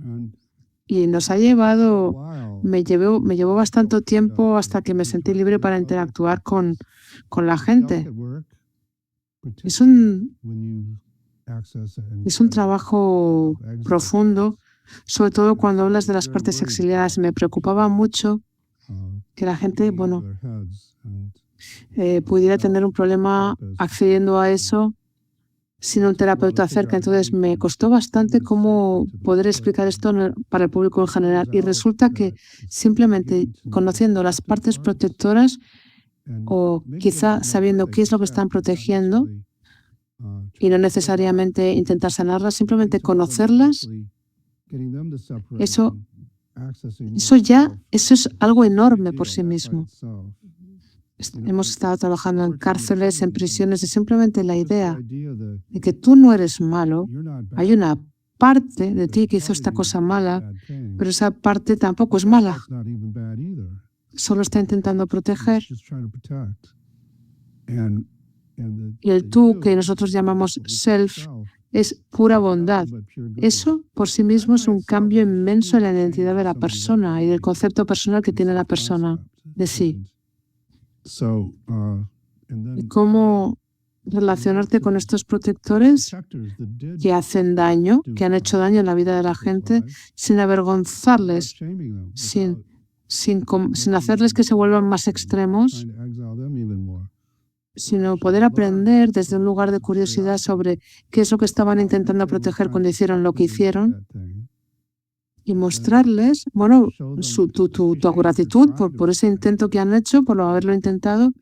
Y nos ha llevado, me llevó bastante tiempo hasta que me sentí libre para interactuar con la gente. Es un trabajo profundo, sobre todo cuando hablas de las partes exiliadas. Me preocupaba mucho que la gente, pudiera tener un problema accediendo a eso sin un terapeuta cerca. Entonces me costó bastante cómo poder explicar esto para el público en general. Y resulta que simplemente conociendo las partes protectoras o quizá sabiendo qué es lo que están protegiendo, y no necesariamente intentar sanarlas, simplemente conocerlas, eso es algo enorme por sí mismo. Hemos estado trabajando en cárceles, en prisiones, y simplemente la idea de que tú no eres malo, hay una parte de ti que hizo esta cosa mala, pero esa parte tampoco es mala. Solo está intentando proteger. Y el tú, que nosotros llamamos self, es pura bondad. Eso por sí mismo es un cambio inmenso en la identidad de la persona y del concepto personal que tiene la persona de sí. Y cómo relacionarte con estos protectores que hacen daño, que han hecho daño en la vida de la gente, sin avergonzarles, sin hacerles que se vuelvan más extremos, sino poder aprender desde un lugar de curiosidad sobre qué es lo que estaban intentando proteger cuando hicieron lo que hicieron y mostrarles, tu gratitud por ese intento que han hecho, por haberlo intentado,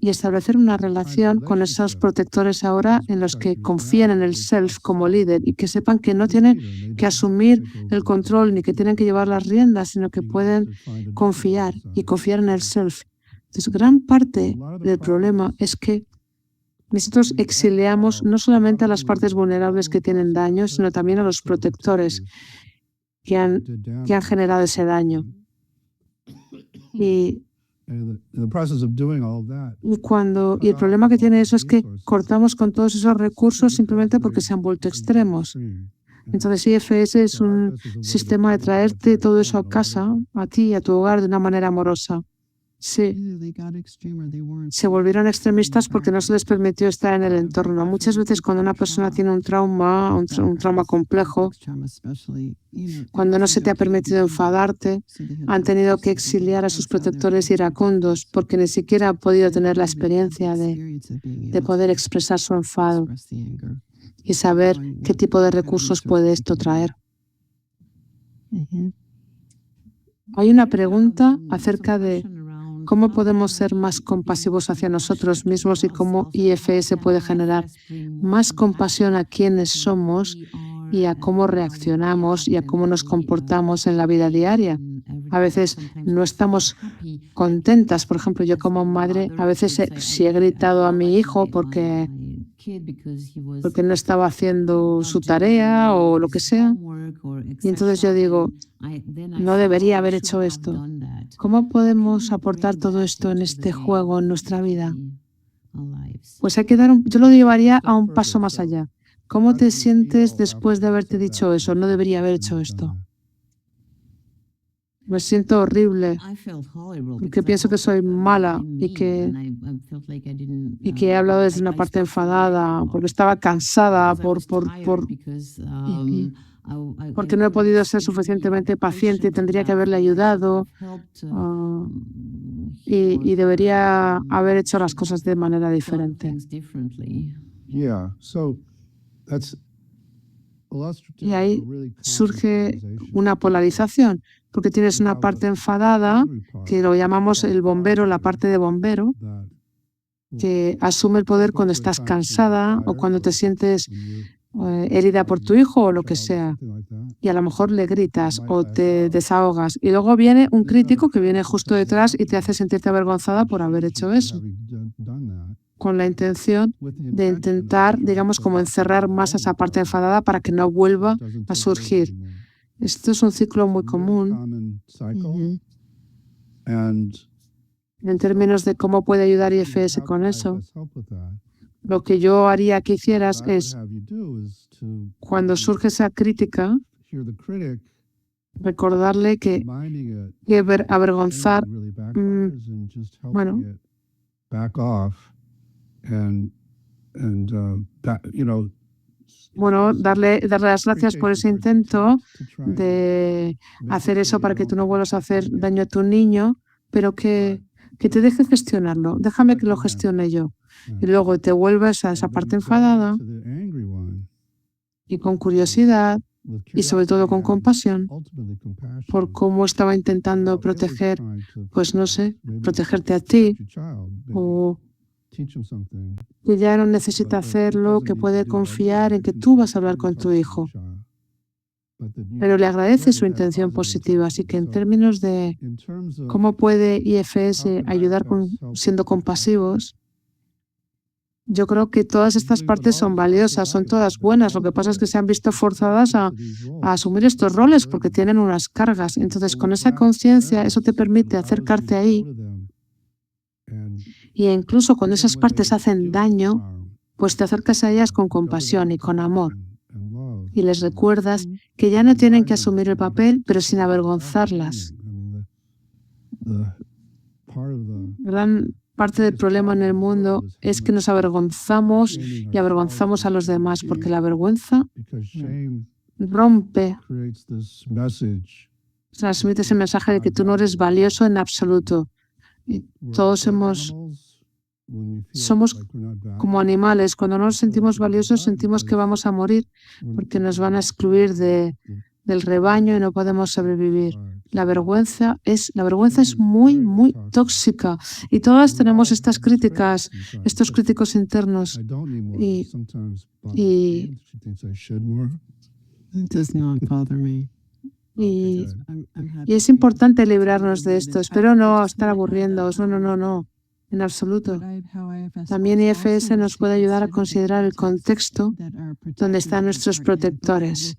y establecer una relación con esos protectores ahora en los que confían en el self como líder y que sepan que no tienen que asumir el control ni que tienen que llevar las riendas, sino que pueden confiar en el self. Entonces, gran parte del problema es que nosotros exiliamos no solamente a las partes vulnerables que tienen daño, sino también a los protectores que han generado ese daño. Y el problema que tiene eso es que cortamos con todos esos recursos simplemente porque se han vuelto extremos. Entonces, IFS es un sistema de traerte todo eso a casa, a ti y a tu hogar de una manera amorosa. Sí, se volvieron extremistas porque no se les permitió estar en el entorno. Muchas veces cuando una persona tiene un trauma complejo, cuando no se te ha permitido enfadarte, han tenido que exiliar a sus protectores iracundos porque ni siquiera han podido tener la experiencia de poder expresar su enfado y saber qué tipo de recursos puede esto traer. Hay una pregunta acerca de cómo podemos ser más compasivos hacia nosotros mismos y cómo IFS puede generar más compasión a quienes somos y a cómo reaccionamos y a cómo nos comportamos en la vida diaria. A veces no estamos contentas. Por ejemplo, yo como madre, a veces si he gritado a mi hijo porque no estaba haciendo su tarea o lo que sea, y entonces yo digo, no debería haber hecho esto. ¿Cómo podemos aportar todo esto en este juego, en nuestra vida? Pues hay que yo lo llevaría a un paso más allá. ¿Cómo te sientes después de haberte dicho eso? No debería haber hecho esto. Me siento horrible porque pienso que soy mala y que he hablado desde una parte enfadada, porque estaba cansada, porque no he podido ser suficientemente paciente y tendría que haberle ayudado, y debería haber hecho las cosas de manera diferente. Y ahí surge una polarización, porque tienes una parte enfadada, que lo llamamos el bombero, la parte de bombero, que asume el poder cuando estás cansada o cuando te sientes herida por tu hijo o lo que sea. Y a lo mejor le gritas o te desahogas. Y luego viene un crítico que viene justo detrás y te hace sentirte avergonzada por haber hecho eso, con la intención de intentar, digamos, como encerrar más a esa parte enfadada para que no vuelva a surgir. Esto es un ciclo muy común en términos de cómo puede ayudar IFS con eso. Lo que yo haría que hicieras es, cuando surge esa crítica, recordarle que avergonzar, darle las gracias por ese intento de hacer eso para que tú no vuelvas a hacer daño a tu niño, pero que te deje gestionarlo. Déjame que lo gestione yo. Y luego te vuelves a esa parte enfadada y con curiosidad y sobre todo con compasión por cómo estaba intentando proteger, pues no sé, protegerte a ti, o que ya no necesita hacerlo, que puede confiar en que tú vas a hablar con tu hijo. Pero le agradece su intención positiva. Así que en términos de cómo puede IFS ayudar siendo compasivos, yo creo que todas estas partes son valiosas, son todas buenas. Lo que pasa es que se han visto forzadas a asumir estos roles porque tienen unas cargas. Entonces, con esa conciencia, eso te permite acercarte ahí. Y incluso cuando esas partes hacen daño, pues te acercas a ellas con compasión y con amor. Y les recuerdas que ya no tienen que asumir el papel, pero sin avergonzarlas. Gran parte del problema en el mundo es que nos avergonzamos y avergonzamos a los demás, porque la vergüenza transmite ese mensaje de que tú no eres valioso en absoluto. Y todos somos como animales. Cuando no nos sentimos valiosos, sentimos que vamos a morir porque nos van a excluir del rebaño y no podemos sobrevivir. La vergüenza es muy, muy tóxica, y todas tenemos estas críticas, estos críticos internos. Y es importante librarnos de esto. Espero no estar aburriéndoos. No, en absoluto. También IFS nos puede ayudar a considerar el contexto donde están nuestros protectores.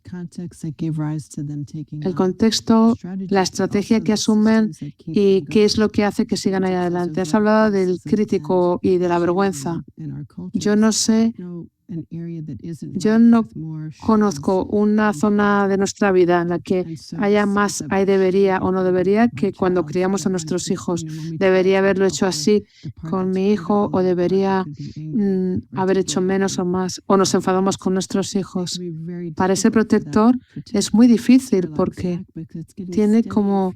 El contexto, la estrategia que asumen y qué es lo que hace que sigan ahí adelante. Has hablado del crítico y de la vergüenza. Yo no conozco una zona de nuestra vida en la que haya más hay debería o no debería que cuando criamos a nuestros hijos. Debería haberlo hecho así con mi hijo, o debería haber hecho menos o más, o nos enfadamos con nuestros hijos. Para ese protector es muy difícil porque tiene como,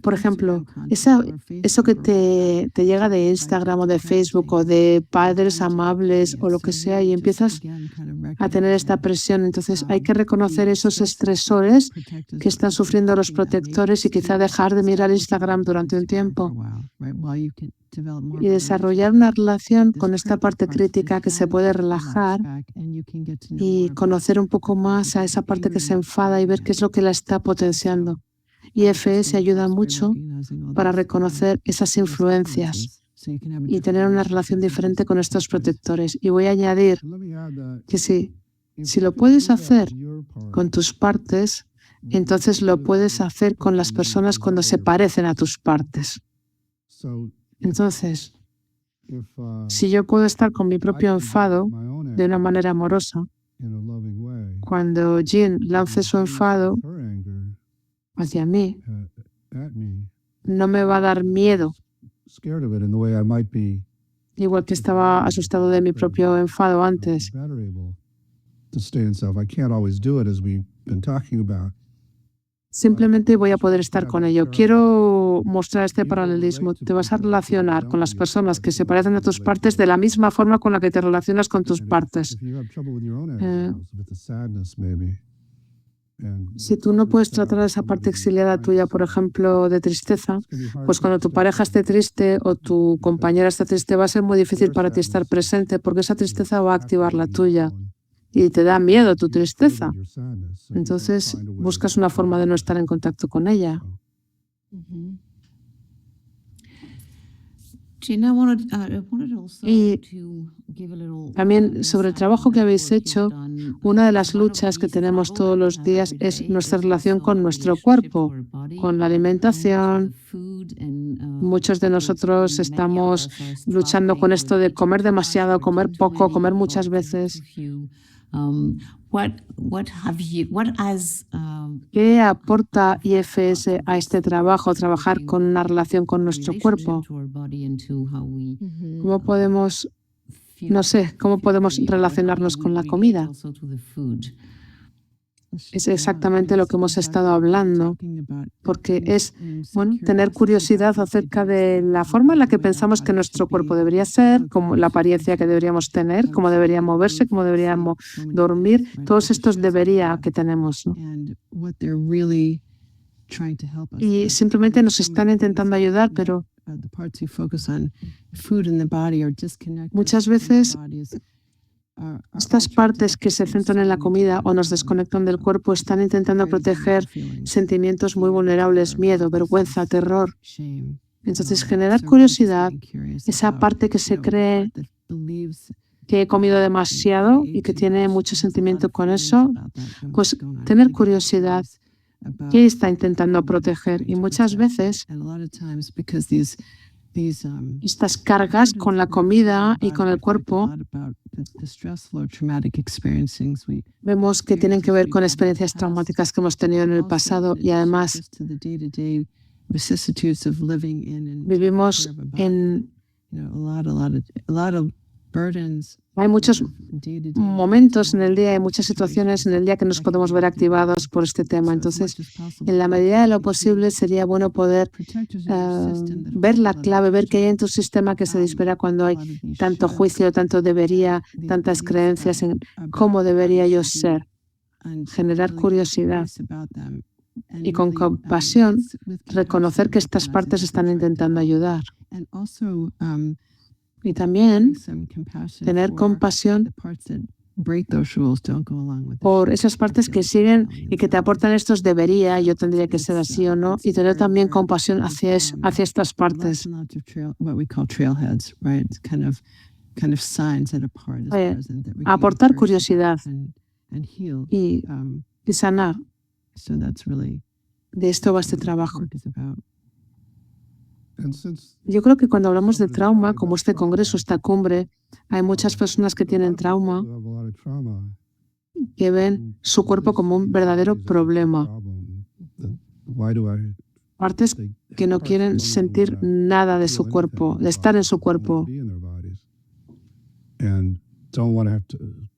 por ejemplo, eso que te llega de Instagram o de Facebook o de padres amables o lo que sea, y empiezas tendemos a tener esta presión. Entonces hay que reconocer esos estresores que están sufriendo los protectores y quizá dejar de mirar Instagram durante un tiempo y desarrollar una relación con esta parte crítica que se puede relajar y conocer un poco más a esa parte que se enfada y ver qué es lo que la está potenciando. IFS ayuda mucho para reconocer esas influencias y tener una relación diferente con estos protectores. Y voy a añadir que si lo puedes hacer con tus partes, entonces lo puedes hacer con las personas cuando se parecen a tus partes. Entonces, si yo puedo estar con mi propio enfado de una manera amorosa, cuando Jean lance su enfado hacia mí, no me va a dar miedo, igual que estaba asustado de mi propio enfado antes. Simplemente voy a poder estar con ello. Quiero mostrar este paralelismo. Te vas a relacionar con las personas que se parecen a tus partes de la misma forma con la que te relacionas con tus partes. Si tú no puedes tratar esa parte exiliada tuya, por ejemplo, de tristeza, pues cuando tu pareja esté triste o tu compañera esté triste, va a ser muy difícil para ti estar presente porque esa tristeza va a activar la tuya y te da miedo tu tristeza. Entonces buscas una forma de no estar en contacto con ella. Y también sobre el trabajo que habéis hecho, una de las luchas que tenemos todos los días es nuestra relación con nuestro cuerpo, con la alimentación. Muchos de nosotros estamos luchando con esto de comer demasiado, comer poco, comer muchas veces. ¿Qué aporta IFS a este trabajo, trabajar con una relación con nuestro cuerpo? ¿Cómo podemos, cómo podemos relacionarnos con la comida? Es exactamente lo que hemos estado hablando, porque es tener curiosidad acerca de la forma en la que pensamos que nuestro cuerpo debería ser, como la apariencia que deberíamos tener, cómo debería moverse, cómo deberíamos dormir, todos estos debería que tenemos, ¿no? Y simplemente nos están intentando ayudar, pero muchas veces estas partes que se centran en la comida o nos desconectan del cuerpo están intentando proteger sentimientos muy vulnerables, miedo, vergüenza, terror. Entonces, generar curiosidad, esa parte que se cree que he comido demasiado y que tiene mucho sentimiento con eso, pues tener curiosidad, ¿qué está intentando proteger? Y muchas veces estas cargas con la comida y con el cuerpo vemos que tienen que ver con experiencias traumáticas que hemos tenido en el pasado y además vivimos en... Hay muchos momentos en el día, hay muchas situaciones en el día que nos podemos ver activados por este tema. Entonces, en la medida de lo posible, sería bueno poder ver la clave, ver qué hay en tu sistema que se dispara cuando hay tanto juicio, tanto debería, tantas creencias en cómo debería yo ser. Generar curiosidad y con compasión reconocer que estas partes están intentando ayudar. Y también tener compasión por esas partes que siguen y que te aportan estos debería, yo tendría que ser así o no, y tener también compasión hacia estas partes. Aportar curiosidad y sanar. De esto va este trabajo. Yo creo que cuando hablamos de trauma, como este congreso, esta cumbre, hay muchas personas que tienen trauma, que ven su cuerpo como un verdadero problema. Partes que no quieren sentir nada de su cuerpo, de estar en su cuerpo.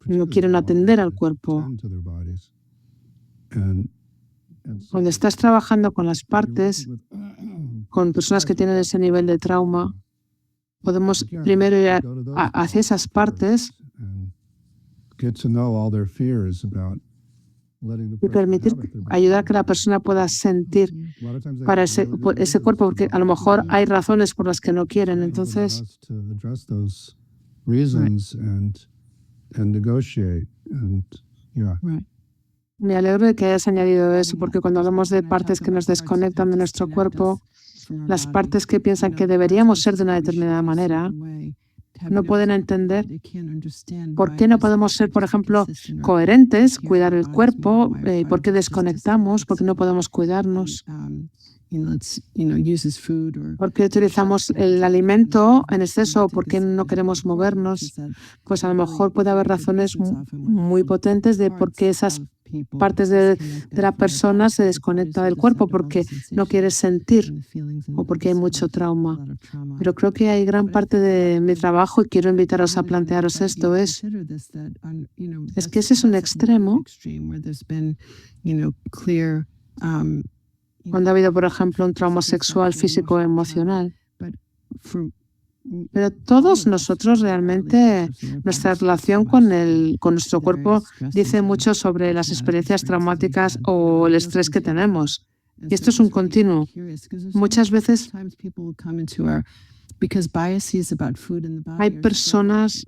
No quieren atender al cuerpo. Cuando estás trabajando con las partes, con personas que tienen ese nivel de trauma, podemos primero ir hacia esas partes y permitir, ayudar a que la persona pueda sentir para ese cuerpo, porque a lo mejor hay razones por las que no quieren. Entonces, Right. me alegro de que hayas añadido eso, porque cuando hablamos de partes que nos desconectan de nuestro cuerpo, las partes que piensan que deberíamos ser de una determinada manera, no pueden entender por qué no podemos ser, por ejemplo, coherentes, cuidar el cuerpo, por qué desconectamos, por qué no podemos cuidarnos, por qué utilizamos el alimento en exceso, por qué no queremos movernos. Pues a lo mejor puede haber razones muy potentes de por qué esas partes de la persona se desconecta del cuerpo, porque no quiere sentir o porque hay mucho trauma. Pero creo que hay gran parte de mi trabajo, y quiero invitaros a plantearos esto, es que ese es un extremo cuando ha habido, por ejemplo, un trauma sexual, físico o emocional. Pero todos nosotros realmente, nuestra relación con nuestro cuerpo dice mucho sobre las experiencias traumáticas o el estrés que tenemos. Y esto es un continuo. Muchas veces hay personas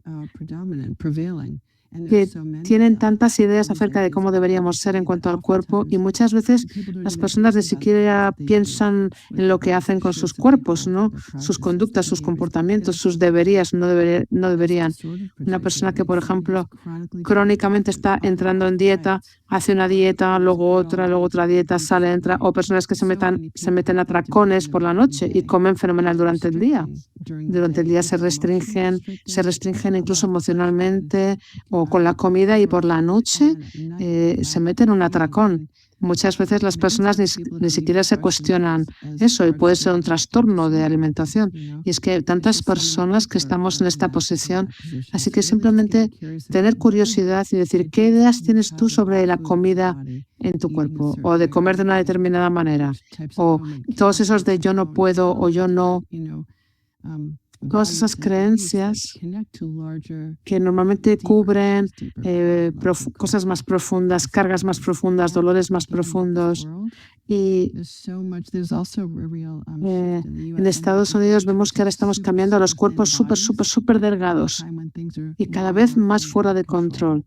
que tienen tantas ideas acerca de cómo deberíamos ser en cuanto al cuerpo, y muchas veces las personas ni siquiera piensan en lo que hacen con sus cuerpos, ¿no? Sus conductas, sus comportamientos, sus deberías, no deberían. Una persona que, por ejemplo, crónicamente está entrando en dieta, hace una dieta, luego otra dieta, sale, entra, o personas que se meten a atracones por la noche y comen fenomenal durante el día. Durante el día se restringen incluso emocionalmente o con la comida, y por la noche se meten en un atracón. Muchas veces las personas ni siquiera se cuestionan eso, y puede ser un trastorno de alimentación. Y es que hay tantas personas que estamos en esta posición, así que simplemente tener curiosidad y decir, ¿qué ideas tienes tú sobre la comida en tu cuerpo? O de comer de una determinada manera. O todos esos de yo no puedo o yo no. Todas esas creencias que normalmente cubren cosas más profundas, cargas más profundas, dolores más profundos. Y en Estados Unidos vemos que ahora estamos cambiando a los cuerpos súper delgados y cada vez más fuera de control.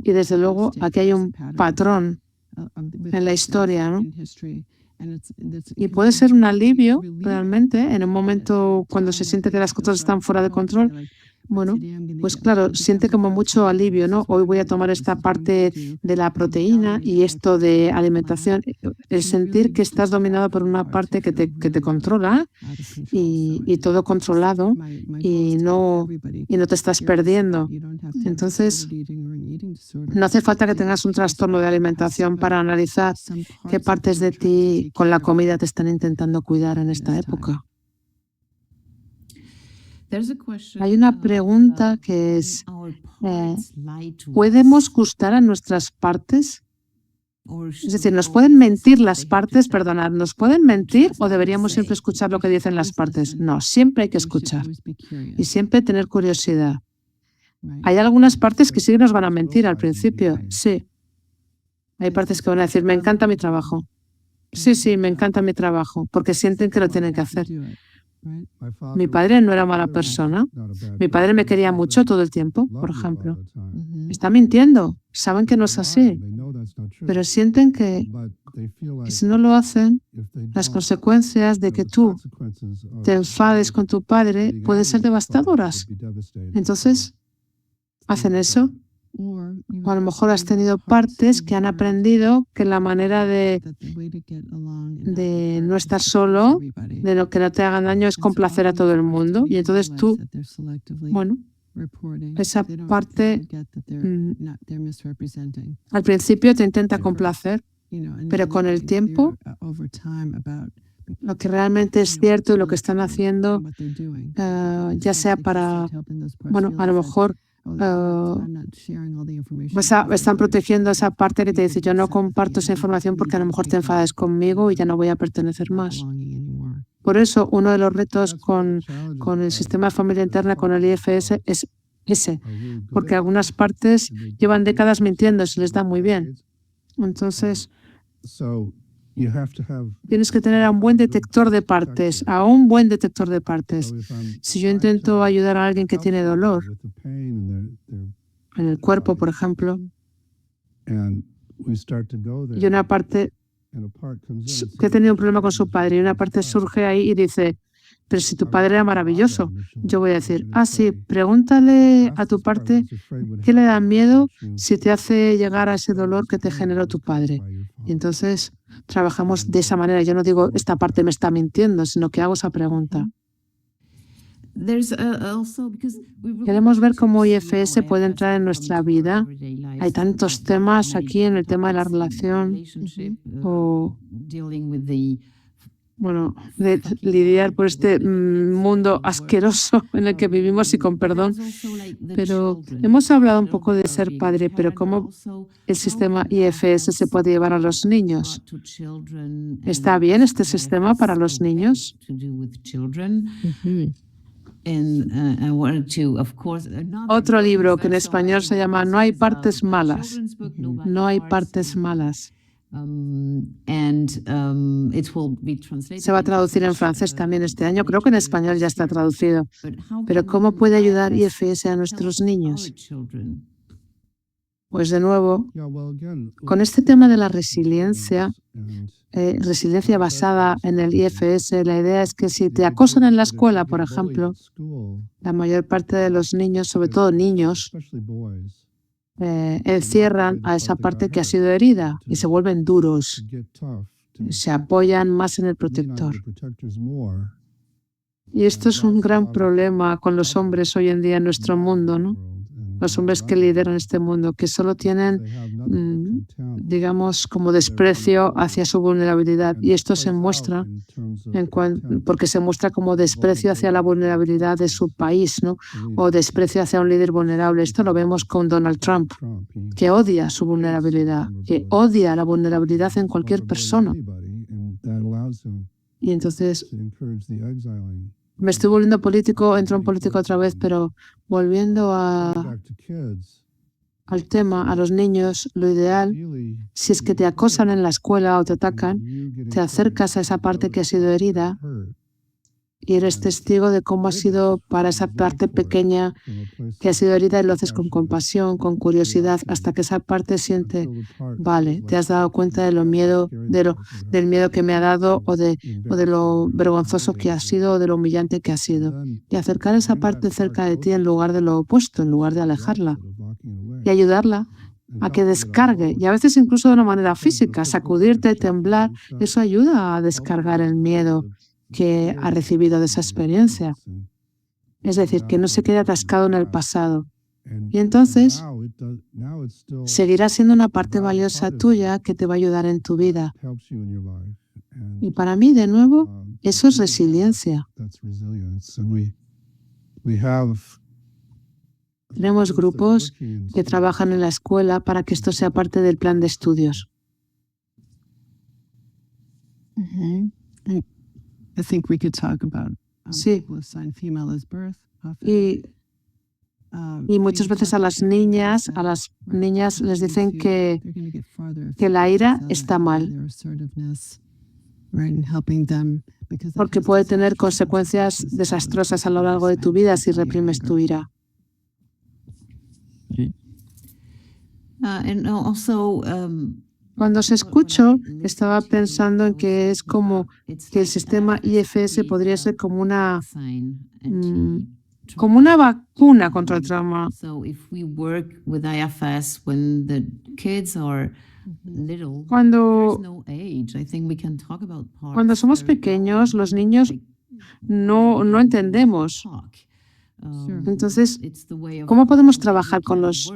Y desde luego aquí hay un patrón en la historia, ¿no? Y puede ser un alivio realmente en un momento cuando se siente que las cosas están fuera de control. Bueno, pues claro, siente como mucho alivio, ¿no? Hoy voy a tomar esta parte de la proteína y esto de alimentación. El sentir que estás dominado por una parte que te controla y todo controlado y no te estás perdiendo. Entonces, no hace falta que tengas un trastorno de alimentación para analizar qué partes de ti con la comida te están intentando cuidar en esta época. Hay una pregunta que es, ¿podemos gustar a nuestras partes? Es decir, ¿nos pueden mentir las partes? Perdonad, ¿nos pueden mentir o deberíamos siempre escuchar lo que dicen las partes? No, siempre hay que escuchar y siempre tener curiosidad. Hay algunas partes que sí que nos van a mentir al principio, sí. Hay partes que van a decir, me encanta mi trabajo. Sí, me encanta mi trabajo, porque sienten que lo tienen que hacer. Mi padre no era mala persona. Mi padre me quería mucho todo el tiempo, por ejemplo. Está mintiendo. Saben que no es así. Pero sienten que si no lo hacen, las consecuencias de que tú te enfades con tu padre pueden ser devastadoras. Entonces, hacen eso. O a lo mejor has tenido partes que han aprendido que la manera de no estar solo, de lo que no te hagan daño, es complacer a todo el mundo. Y entonces tú, bueno, esa parte al principio te intenta complacer, pero con el tiempo, lo que realmente es cierto y lo que están haciendo, ya sea para, bueno, a lo mejor están protegiendo esa parte que te dice, yo no comparto esa información porque a lo mejor te enfades conmigo y ya no voy a pertenecer más. Por eso, uno de los retos con el sistema de familia interna, con el IFS, es ese, porque algunas partes llevan décadas mintiendo, se les da muy bien. Entonces, tienes que tener a un buen detector de partes, Si yo intento ayudar a alguien que tiene dolor en el cuerpo, por ejemplo, y una parte que ha tenido un problema con su padre, y una parte surge ahí y dice, pero si tu padre era maravilloso, yo voy a decir, sí, pregúntale a tu parte qué le da miedo si te hace llegar a ese dolor que te generó tu padre. Y entonces trabajamos de esa manera. Yo no digo, esta parte me está mintiendo, sino que hago esa pregunta. Queremos ver cómo IFS puede entrar en nuestra vida. Hay tantos temas aquí en el tema de la relación o, bueno, de lidiar por este mundo asqueroso en el que vivimos y con perdón. Pero hemos hablado un poco de ser padre, pero cómo el sistema IFS se puede llevar a los niños. ¿Está bien este sistema para los niños? Otro libro que en español se llama No hay partes malas. No hay partes malas. Se va a traducir en francés también este año. Creo que en español ya está traducido. Pero ¿cómo puede ayudar IFS a nuestros niños? Pues de nuevo, con este tema de la resiliencia basada en el IFS, la idea es que si te acosan en la escuela, por ejemplo, la mayor parte de los niños, sobre todo niños, encierran a esa parte que ha sido herida y se vuelven duros, se apoyan más en el protector. Y esto es un gran problema con los hombres hoy en día en nuestro mundo, ¿no? Los hombres que lideran este mundo, que solo tienen, digamos, como desprecio hacia su vulnerabilidad. Y esto se muestra porque se muestra como desprecio hacia la vulnerabilidad de su país, ¿no? O desprecio hacia un líder vulnerable. Esto lo vemos con Donald Trump, que odia su vulnerabilidad, que odia la vulnerabilidad en cualquier persona. Y entonces me estoy volviendo político, entro en político otra vez, pero volviendo al tema, a los niños, lo ideal, si es que te acosan en la escuela o te atacan, te acercas a esa parte que ha sido herida y eres testigo de cómo ha sido para esa parte pequeña que ha sido herida y lo haces con compasión, con curiosidad, hasta que esa parte siente, vale, te has dado cuenta de lo miedo, del miedo que me ha dado o de lo vergonzoso que ha sido o de lo humillante que ha sido. Y acercar esa parte cerca de ti en lugar de lo opuesto, en lugar de alejarla y ayudarla a que descargue, y a veces incluso de una manera física, sacudirte, temblar, eso ayuda a descargar el miedo que ha recibido de esa experiencia. Es decir, que no se quede atascado en el pasado. Y entonces seguirá siendo una parte valiosa tuya que te va a ayudar en tu vida. Y para mí, de nuevo, eso es resiliencia. Tenemos grupos que trabajan en la escuela para que esto sea parte del plan de estudios. I think we could talk about Sí. female as birth. Y muchas veces a las niñas les dicen que la ira está mal, porque puede tener consecuencias desastrosas a lo largo de tu vida si reprimes tu ira. Cuando os escucho, estaba pensando en que es como que el sistema IFS podría ser como una vacuna contra el trauma. Cuando somos pequeños, los niños no entendemos. Entonces, ¿cómo podemos trabajar con los?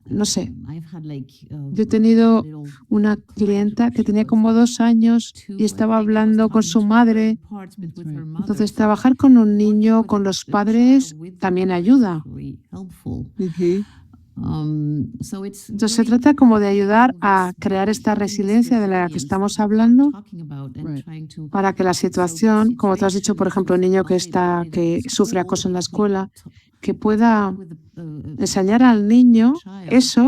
No sé, yo he tenido una clienta que tenía como 2 años y estaba hablando con su madre. Entonces, trabajar con un niño, con los padres, también ayuda. Entonces, se trata como de ayudar a crear esta resiliencia de la que estamos hablando para que la situación, como tú has dicho, por ejemplo, un niño que sufre acoso en la escuela, que pueda with enseñar al niño child eso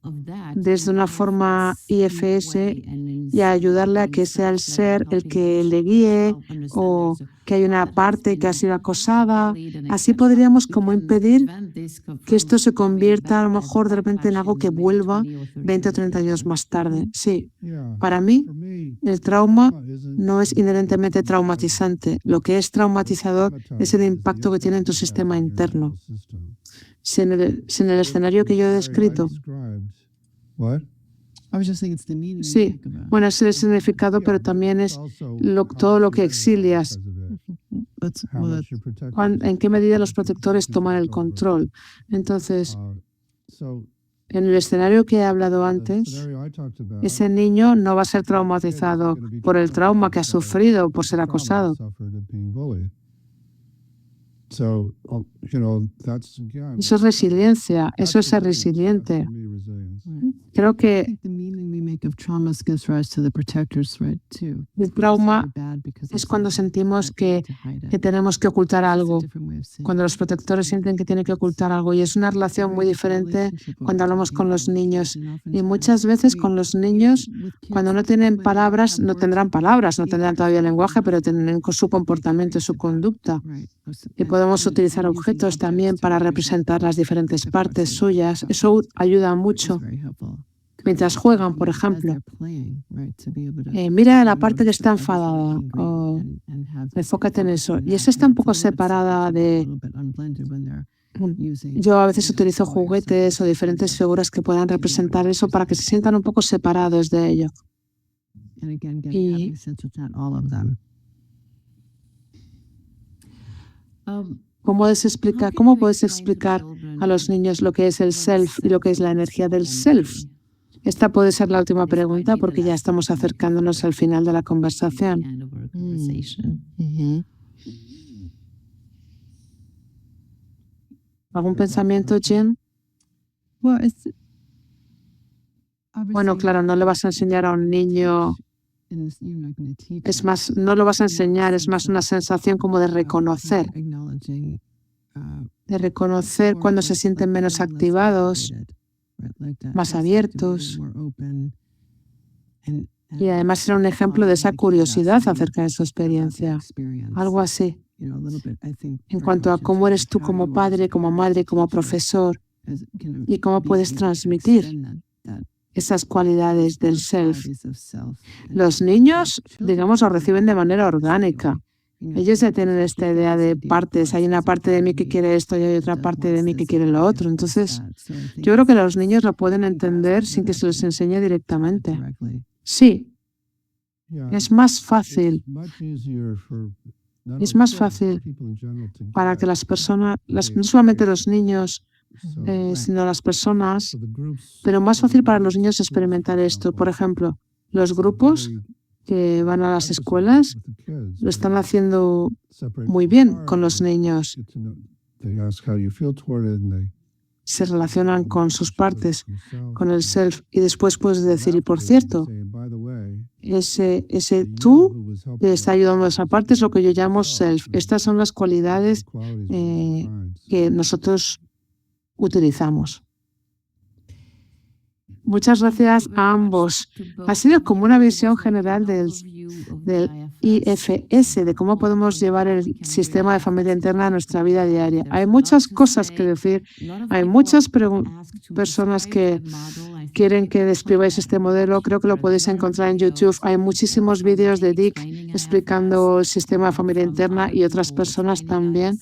of that desde in una an forma IFS way and in y a ayudarle a que sea el ser el que le guíe o que hay una parte que ha sido acosada. Así podríamos como impedir que esto se convierta a lo mejor de repente en algo que vuelva 20 o 30 años más tarde. Sí, para mí el trauma no es inherentemente traumatizante. Lo que es traumatizador es el impacto que tiene en tu sistema interno. Si en el escenario que yo he descrito, I was just saying it's the meaning. sí, bueno, es el significado, pero también es todo lo que exilias. En qué medida los protectores toman el control. Entonces, en el escenario que he hablado antes, ese niño no va a ser traumatizado por el trauma que ha sufrido por ser acosado. Eso es resiliencia, eso es ser resiliente. Creo que The meaning we make of traumas gives rise to the protectors, right? Too. el trauma Bad because es it's cuando something sentimos that we need que to hide it. tenemos que ocultar It's a algo, different way of saying cuando los protectores sienten que tienen que ocultar algo, y es una relación muy diferente cuando hablamos con los niños. Y muchas veces con los niños, cuando no tienen palabras, no tendrán palabras, no tendrán todavía lenguaje, pero tienen su comportamiento, su conducta. Y podemos utilizar objetos también para representar las diferentes partes suyas. Eso ayuda mucho. Mientras juegan, por ejemplo, mira la parte que está enfadada, o enfócate en eso. Y esa está un poco separada de... Yo a veces utilizo juguetes o diferentes figuras que puedan representar eso para que se sientan un poco separados de ello. Y ¿cómo puedes explicar a los niños lo que es el self y lo que es la energía del self? Esta puede ser la última pregunta porque ya estamos acercándonos al final de la conversación. ¿Algún pensamiento, Jen? Bueno, claro, no le vas a enseñar a un niño, es más, no lo vas a enseñar, es más una sensación como de reconocer cuando se sienten menos activados, más abiertos. Y además será un ejemplo de esa curiosidad acerca de su experiencia, algo así. En cuanto a cómo eres tú como padre, como madre, como profesor, y cómo puedes transmitir esas cualidades del self. Los niños, digamos, lo reciben de manera orgánica. Ellos ya tienen esta idea de partes. Hay una parte de mí que quiere esto y hay otra parte de mí que quiere lo otro. Entonces, yo creo que los niños lo pueden entender sin que se les enseñe directamente. Sí, es más fácil. Es más fácil para que las personas, no solamente los niños, sino las personas, pero más fácil para los niños experimentar esto. Por ejemplo, los grupos que van a las escuelas lo están haciendo muy bien con los niños. Se relacionan con sus partes, con el self, y después puedes decir, y por cierto, ese tú que está ayudando a esa parte es lo que yo llamo self. Estas son las cualidades que nosotros utilizamos. Muchas gracias a ambos. Ha sido como una visión general del IFS, de cómo podemos llevar el sistema de familia interna a nuestra vida diaria. Hay muchas cosas que decir. Hay muchas personas que quieren que describáis este modelo. Creo que lo podéis encontrar en YouTube. Hay muchísimos vídeos de Dick explicando el sistema de familia interna y otras personas también.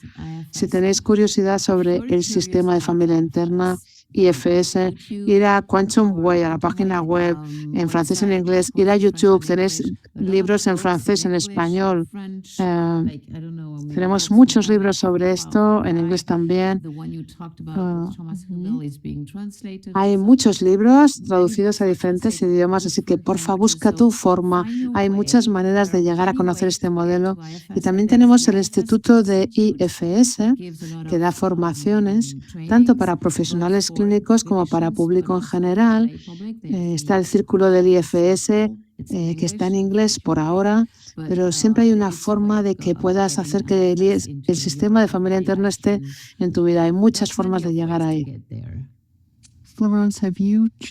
Si tenéis curiosidad sobre el sistema de familia interna, IFS, ir a Quantum Way, a la página web, en francés y en inglés, ir a YouTube, tenéis libros en francés, en español. Tenemos muchos libros sobre esto, en inglés también. Hay muchos libros traducidos a diferentes idiomas, así que porfa, busca tu forma. Hay muchas maneras de llegar a conocer este modelo. Y también tenemos el Instituto de IFS, que da formaciones tanto para profesionales clínicos como para público en general. Está el Círculo del IFS, que está en inglés por ahora. pero siempre hay una forma de que puedas hacer que el sistema de familia interna esté en tu vida. Hay muchas formas de llegar ahí. Florence,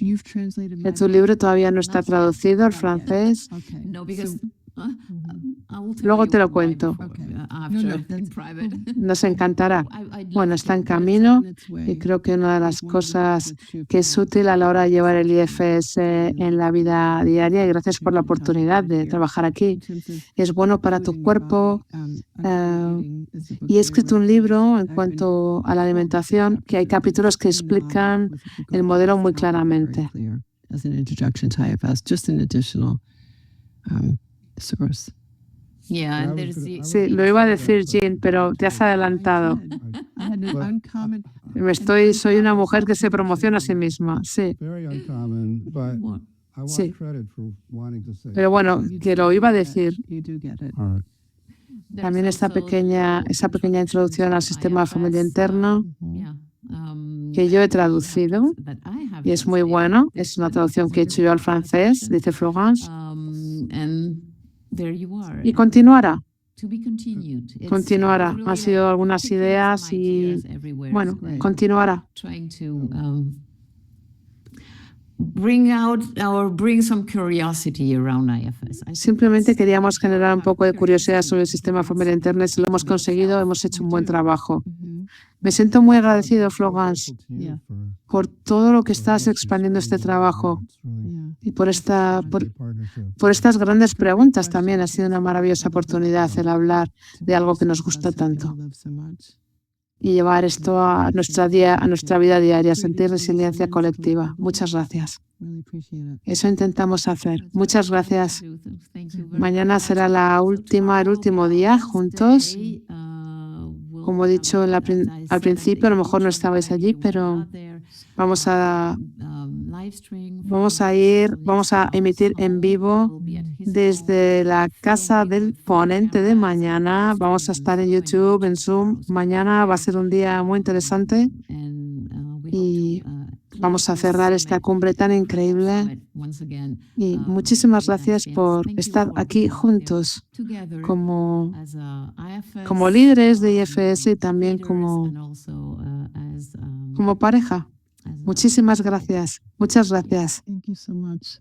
you've translated my Tu libro todavía no está traducido al francés. Okay. No, because I will tell Luego you te lo why cuento. before, Okay. after, No, in that's private. Nos encantará. I'd love Bueno, to. está en But it's camino on its way. y creo que una de las One of the things cosas that's true que for es me útil a la hora de llevar el is IFS en la vida diaria, y gracias por la to talk oportunidad about de here trabajar aquí, in terms of es bueno para tu including the cuerpo. body. I'm reading is the book Y he very escrito un well. libro en I've been cuanto a la told alimentación, que hay capítulos que explican el modelo muy claramente. As an introduction to IFS, just an additional source. Yeah, and I was there's gonna- the. I was Sí, lo iba a decir, Jean, pero te has adelantado. I had an uncommon. Soy una mujer que se promociona a sí misma, sí. Very uncommon, but What? I want Sí. credit for wanting to say. Pero bueno, que lo iba a decir. You do get it. All right. También There's esa also the pequeña little introducción al sistema de familia IFS, interno yeah, que yo he that we have traducido that I have y es muy translated. bueno. Es una traducción que he hecho yo al francés, dice Florence, And there you are. y continuará. To be continued. Continuará. It's really Han sido like algunas picking ideas some y, ideas everywhere, bueno, and continuará. trying to bring some curiosity around IFS. I think Simplemente that's queríamos our generar un poco de curiosidad sobre el curiosity sistema de towards familia interna y si lo hemos conseguido, hemos hecho un buen trabajo. Mhm. Me siento muy agradecido, Florence, Grateful to you Yeah. for por todo lo que how estás much you're expandiendo este spreading the word. trabajo It's really Yeah. y por a great partnership. estas grandes preguntas también. Ha sido una maravillosa oportunidad el hablar de algo que nos gusta tanto y llevar esto a nuestra vida diaria, sentir resiliencia colectiva. Muchas gracias. Really appreciate it. Eso intentamos hacer. Muchas gracias. Thank you very Mañana much. será el último día juntos. Como he dicho al principio, a lo mejor no estabais allí, pero vamos a emitir en vivo desde la casa del ponente de mañana. Vamos a estar en YouTube, en Zoom. Mañana va a ser un día muy interesante y vamos a cerrar esta cumbre tan increíble. Y muchísimas gracias por estar aquí juntos como líderes de IFS y también como pareja. Muchísimas gracias. Muchas gracias. Thank you so much.